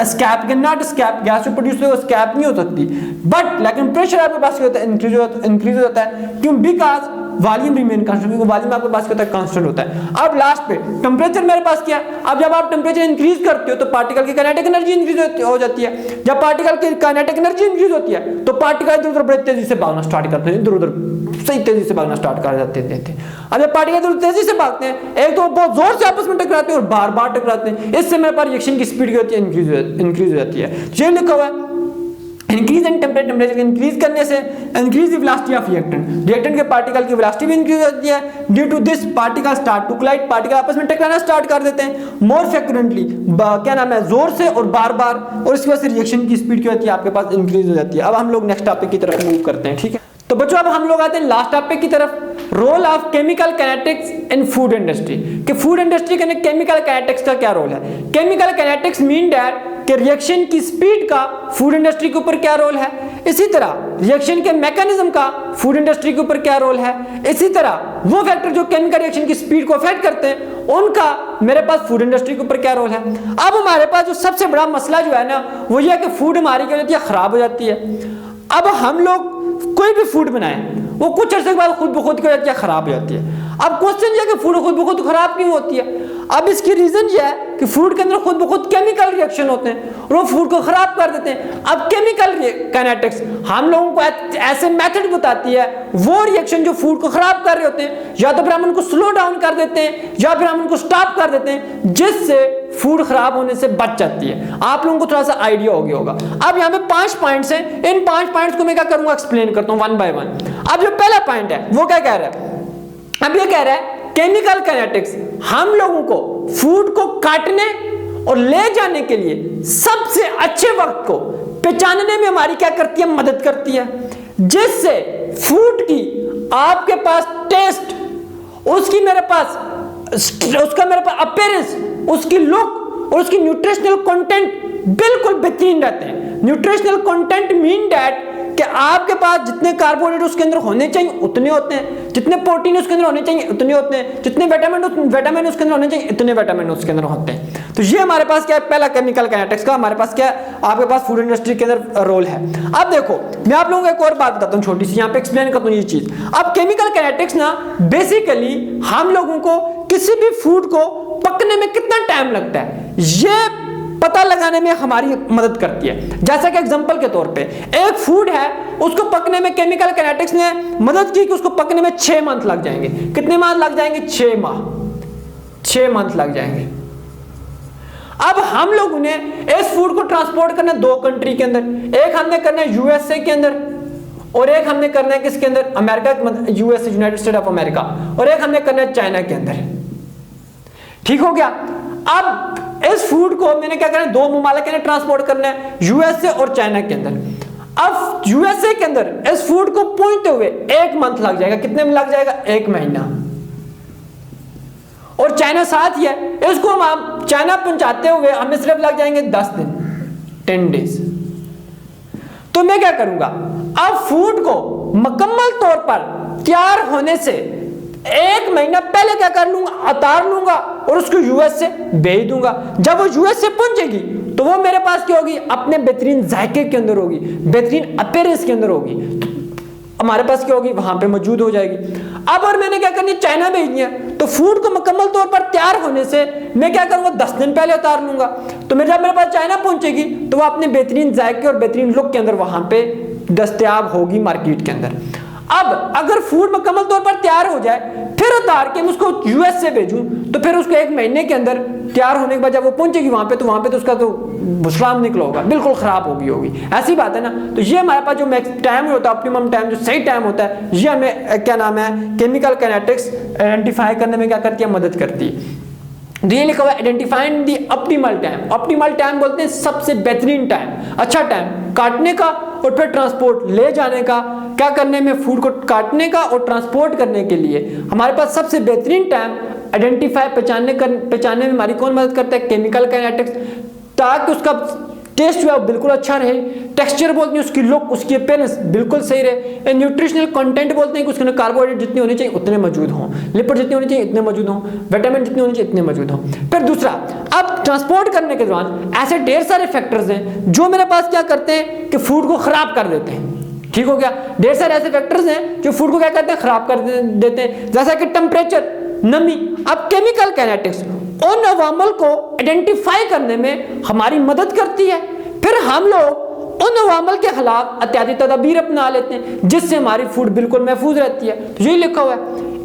escape can not escape, gas जो प्रोड्यूस हो स्कैप नहीं हो सकती, बट लेकिन प्रेशर आपके पास क्या होता है, इंक्रीज हो जाता है। क्यों, बिकॉज वॉल्यूम रिमेन कांस्टेंट, क्योंकि वॉल्यूम आपके पास क्या होता है, कांस्टेंट होता है। अब लास्ट पे टेम्परेचर मेरे पास क्या है, अब जब आप टेम्परेचर इंक्रीज करते हो तो पार्टिकल की काइनेटिक एनर्जी इंक्रीज हो जाती है। जब पार्टिकल की काइनेटिक एनर्जी इंक्रीज होती है तो पार्टिकल इधर उधर बड़ी तेजी से भागना स्टार्ट करते हैं, इधर उधर सही तेजी से भागना स्टार्ट कर जाते हैं। अब जब पार्टिकल इधर तेजी से भागते हैं, एक तो बहुत जोर से आपस में टकराते हैं और बार बार टकराते हैं, इससे मेरे पास रिएक्शन की स्पीड क्या होती है, इंक्रीज हो जाती है। ये लिखा हुआ है इंक्रीज इन टेम्परेचर इंक्रीज करने से increase the velocity of reactant, reactant के पार्टिकल की वेलोसिटी भी इंक्रीज होती है। Due to this particle start to collide, particle आपस में टकराना स्टार्ट कर देते हैं मोर फ्रीक्वेंटली, क्या नाम है, जोर से और बार बार, और इसकी वजह से रिएक्शन की स्पीड क्या होती है आपके पास, इंक्रीज हो जाती है। अब हम लोग नेक्स्ट टॉपिक की तरफ मूव करते हैं, ठीक है। तो बच्चों अब हम लोग आते हैं लास्ट टॉपिक की तरफ, role of chemical kinetics in food industry, कि फूड इंडस्ट्री के अंदर केमिकल काइनेटिक्स का क्या रोल है। केमिकल काइनेटिक्स मीन दैट कि रिएक्शन की स्पीड का फूड इंडस्ट्री के ऊपर क्या रोल है, इसी तरह रिएक्शन के मैकेनिज्म का फूड इंडस्ट्री के ऊपर क्या रोल है, इसी तरह वो फैक्टर जो केमिकल रिएक्शन की स्पीड को अफेक्ट करते हैं उनका मेरे पास फूड इंडस्ट्री के ऊपर क्या रोल है। अब हमारे पास जो सबसे बड़ा मसला जो है ना वो ये है कि फूड हमारी क्या होती है, खराब हो जाती है। अब हम लोग कोई भी फूड बनाए वो कुछ अर्से के बाद खुद ब खुद क्या हो जाती है, खराब हो जाती है। अब क्वेश्चन ये है कि फूड खुद ब खुद खराब क्यों होती है। अब इसकी रीजन ये है कि फूड के अंदर खुद ब खुद केमिकल रिएक्शन होते हैं और वो फूड को खराब कर देते हैं। अब केमिकल काइनेटिक्स हम लोगों को ऐसे मेथड बताती है वो रिएक्शन जो फूड को खराब कर रहे होते हैं, या तो फिर हम उनको स्लो डाउन कर देते हैं या फिर हम उनको स्टॉप कर देते हैं, जिससे फूड खराब होने से बच जाती है। आप लोगों को थोड़ा सा आइडिया हो गया होगा। अब यहाँ पे 5 पॉइंट्स हैं, इन 5 पॉइंट्स को मैं क्या करूंगा, एक्सप्लेन करता हूँ 1 बाय 1। अब जो पहला पॉइंट है वो क्या कह रहा है, अब ये कह रहा है केमिकल काइनेटिक्स हम लोगों को फूड को काटने और ले जाने के लिए सबसे अच्छे वक्त को पहचानने में हमारी क्या करती है, मदद करती है, जिससे फूड की आपके पास टेस्ट, उसकी मेरे पास उसका मेरे पास अपीयरेंस, उसकी लुक और उसकी न्यूट्रिशनल कंटेंट बिल्कुल बेहतरीन रहते हैं। न्यूट्रिशनल कंटेंट मीन दैट कि आपके पास जितने कार्बोहाइड्रेट उसके अंदर होने चाहिए उतने होते हैं, जितने प्रोटीन उसके अंदर होने चाहिए उतने होते हैं, जितने विटामिन उसके अंदर होने चाहिए इतने विटामिन उसके अंदर होते हैं। तो ये हमारे पास क्या है, पहला केमिकल काइनेटिक्स का हमारे पास क्या है, आपके पास फूड इंडस्ट्री के अंदर रोल है। अब देखो मैं आप लोगों को एक और बात बताता हूँ छोटी सी, यहाँ पे एक्सप्लेन करता हूँ ये चीज। अब केमिकल काइनेटिक्स ना बेसिकली हम लोगों को किसी भी फूड को पकने में कितना टाइम लगता है ये पता लगाने में हमारी मदद करती है। जैसा कि एग्जांपल के तौर पे एक फूड है, उसको पकने में केमिकल काइनेटिक्स ने मदद की कि उसको पकने में 6 मंथ लग जाएंगे। कितने माह लग जाएंगे, 6 माह, 6 मंथ लग जाएंगे। अब हम लोगों ने इस फूड को ट्रांसपोर्ट करना 2 कंट्री के अंदर, एक हमने करना है यूएसए के अंदर और एक हमने करना है किसके अंदर, America, USA United state of America, और एक हमने करना है चाइना के अंदर। ठीक हो गया। अब इस फूड को मैंने क्या करना है, 2 ममालिक के अंदर ट्रांसपोर्ट करना है, यूएसए और चाइना के अंदर। अब यूएसए के अंदर इस फूड को पहुंचते हुए 1 मंथ लग जाएगा। कितने में लग जाएगा, 1 महीना। और चाइना साथ ही है, इसको हम चाइना पहुंचाते हुए हमें सिर्फ लग जाएंगे 10 दिन, 10 डेज। तो मैं क्या करूंगा, अब फूड को मुकम्मल तौर पर तैयार होने से 1 महीना पहले क्या कर लूंगा, उतार लूंगा और उसको यूएस से भेज दूंगा। जब वो यूएस से पहुंचेगी तो वो मेरे पास क्या होगी, अपने बेहतरीन जायके के अंदर होगी, बेहतरीन अपीयरेंस के अंदर होगी, हमारे पास क्या होगी, वहां पे मौजूद हो जाएगी। अब और मैंने क्या करनी, चाइना भेजनी है, तो फूड को मुकम्मल तौर पर तैयार होने से मैं क्या करूंगा, 10 दिन पहले उतार लूंगा। तो जब मेरे पास चाइना पहुंचेगी तो वो अपने बेहतरीन जायके और बेहतरीन लुक के अंदर वहां पे दस्तयाब होगी मार्केट के अंदर। अब अगर फूड मुकम्मल तौर पर तैयार हो जाए फिर उतार के मैं उसको यूएस से भेजूं तो फिर उसको 1 महीने के अंदर तैयार होने के बाद जब वो पहुंचेगी वहां पे तो उसका तो भुसलाम निकला होगा, बिल्कुल खराब होगी। ऐसी बात है ना। तो ये हमारे पास जो टाइम होता है, ऑप्टिमम टाइम, जो सही टाइम होता है, ये हमें क्या नाम है, केमिकल काइनेटिक्स आइडेंटिफाई करने में क्या करती है, मदद करती है। ये लिखा हुआ आइडेंटिफाइंग दी ऑप्टिमल टाइम। ऑप्टिमल टाइम बोलते हैं सबसे बेहतरीन टाइम, अच्छा टाइम काटने का और फिर ट्रांसपोर्ट ले जाने का। क्या करने में, फूड को काटने का और ट्रांसपोर्ट करने के लिए हमारे पास सबसे बेहतरीन टाइम आइडेंटिफाई पहचानने में हमारी कौन मदद करता है, केमिकल काइनेटिक्स, ताकि उसका टेस्ट जो है बिल्कुल अच्छा रहे। टेक्सचर बोलते हैं उसकी लुक, उसकी अपीयरेंस बिल्कुल सही रहे। न्यूट्रिशनल कंटेंट बोलते हैं कि उसके अंदर कार्बोहाइड्रेट जितने होने चाहिए उतने मौजूद हों, लिपिड जितने होने चाहिए इतने मौजूद हों, विटामिन जितने होने चाहिए इतने मौजूद हों। फिर दूसरा, अब ट्रांसपोर्ट करने के दौरान ऐसे ढेर सारे फैक्टर्स हैं जो मेरे पास क्या करते हैं कि फूड को खराब कर देते हैं। ठीक हो गया। ढेर सारे ऐसे फैक्टर्स हैं जो फूड को क्या करते हैं, खराब कर देते हैं, जैसा कि टेम्परेचर, नमी। अब केमिकल काइनेटिक्स उन अवामल को आइडेंटिफाई करने में हमारी मदद करती है, फिर हम लोग उन अवामल के खिलाफ एहतियाती तदबीर अपना लेते हैं जिससे हमारी फूड बिल्कुल महफूज रहती है। तो यही लिखा हुआ है,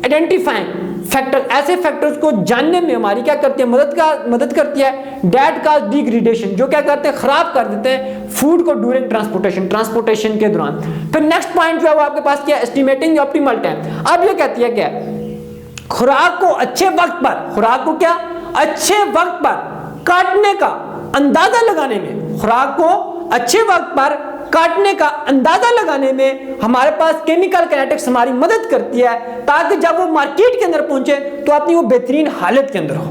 आइडेंटिफाइंग फैक्टर, ऐसे फैक्टर्स को जानने में हमारी क्या करती है, मदद करती है डेट का डिग्रेडेशन, जो क्या करते हैं, खराब कर देते हैं फूड को ड्यूरिंग ट्रांसपोर्टेशन के दौरान। फिर नेक्स्ट पॉइंट जो है वो आपके पास क्या है, एस्टिमेटिंग ऑप्टिमल टाइम। अब ये कहती है क्या, खुराक को अच्छे वक्त पर, खुराक को क्या अच्छे वक्त पर काटने का अंदाजा लगाने में, खुराक को अच्छे वक्त पर काटने का अंदाजा लगाने में हमारे पास केमिकल काइनेटिक्स हमारी मदद करती है, ताकि जब वो मार्केट के अंदर पहुंचे तो अपनी वो बेहतरीन हालत के अंदर हो।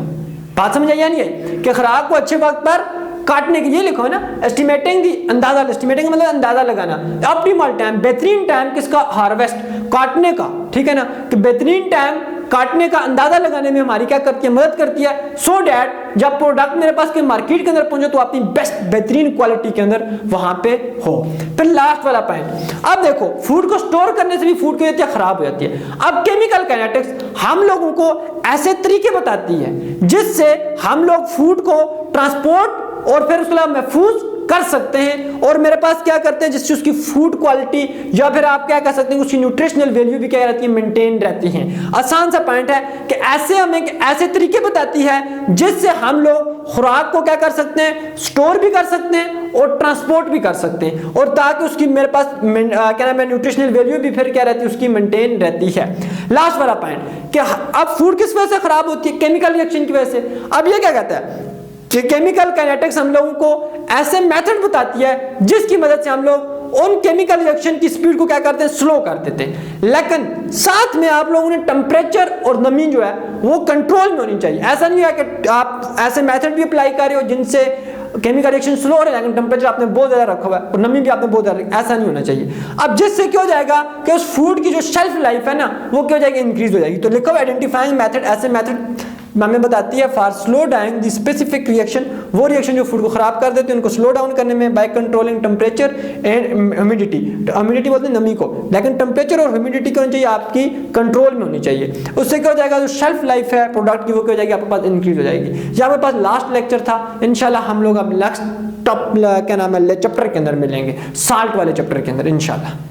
बात समझ आई नहीं है कि खुराक को अच्छे वक्त पर काटने के, ये लिखो है ना, एस्टिमेटिंग दी अंदाजा, एस्टिमेटिंग मतलब अंदाजा लगाना, ऑप्टिमल टाइम बेहतरीन टाइम किसका, हार्वेस्ट काटने का, ठीक है ना, कि बेहतरीन टाइम काटने का अंदाजा लगाने में हमारी क्या करती है, मदद करती है, सो डैट जब प्रोडक्ट मेरे पास के मार्केट के अंदर पहुंचे तो अपनी बेस्ट बेहतरीन क्वालिटी के अंदर वहां पे हो। फिर लास्ट वाला पॉइंट, अब देखो फूड को स्टोर करने से भी फूड की खराब हो जाती है। अब केमिकल काइनेटिक्स हम लोगों को ऐसे तरीके बताती है जिससे हम लोग फूड को ट्रांसपोर्ट और फिर उसके अलावा महफूज कर सकते हैं, और मेरे पास क्या करते हैं जिससे उसकी फूड क्वालिटी या फिर आप क्या कह सकते हैं उसकी न्यूट्रिशनल वैल्यू भी क्या रहती है, मेंटेन रहती है। आसान सा पॉइंट है कि ऐसे हमें ऐसे तरीके बताती है जिससे हम लोग खुराक को क्या कर सकते हैं, स्टोर भी कर सकते हैं और ट्रांसपोर्ट भी कर सकते हैं, और ताकि उसकी मेरे पास क्या नाम है न्यूट्रिशनल वैल्यू भी फिर क्या रहती है, उसकी मेंटेन रहती है। लास्ट वाला पॉइंट कि अब फूड किस वजह से खराब होती है, केमिकल रिएक्शन की वजह से। अब ये क्या कहता है कि केमिकल काइनेटिक्स हम लोगों को ऐसे मेथड बताती है जिसकी मदद से हम लोग उन केमिकल रिएक्शन की स्पीड को क्या करते हैं, स्लो कर देते हैं, लेकिन साथ में आप लोगों ने टेम्परेचर और नमी जो है वो कंट्रोल में होनी चाहिए। ऐसा नहीं है कि आप ऐसे मेथड भी अप्लाई कर रहे हो जिनसे केमिकल रिएक्शन स्लो हो रहा है लेकिन टेम्परेचर आपने बहुत ज्यादा रखा हुआ है और नमी भी आपने बहुत ज्यादा, ऐसा नहीं होना चाहिए। अब जिससे क्या हो जाएगा कि उस फूड की जो शेल्फ लाइफ है ना वो क्या हो जाएगी, इंक्रीज हो जाएगी। तो लिखो आइडेंटिफाइंग मेथड, ऐसे मेथड हमें बताती है for slow down the specific reaction, वो रिएक्शन जो फूड को खराब कर देते हैं उनको स्लो डाउन करने में by controlling temperature and humidity. Humidity बोलते हैं नमी को, लेकिन टेम्परेचर और ह्यूमिडिटी क्या होनी चाहिए, आपकी कंट्रोल में होनी चाहिए। उससे क्या हो जाएगा, जो शेल्फ लाइफ है प्रोडक्ट की वो क्या हो जाएगी, आपके पास इंक्रीज हो जाएगी। ये हमारे पास लास्ट लेक्चर था। इंशाल्लाह हम लोग अब नेक्स्ट टॉप क्या नाम है चैप्टर के अंदर मिलेंगे, साल्ट वाले चैप्टर के अंदर इंशाल्लाह।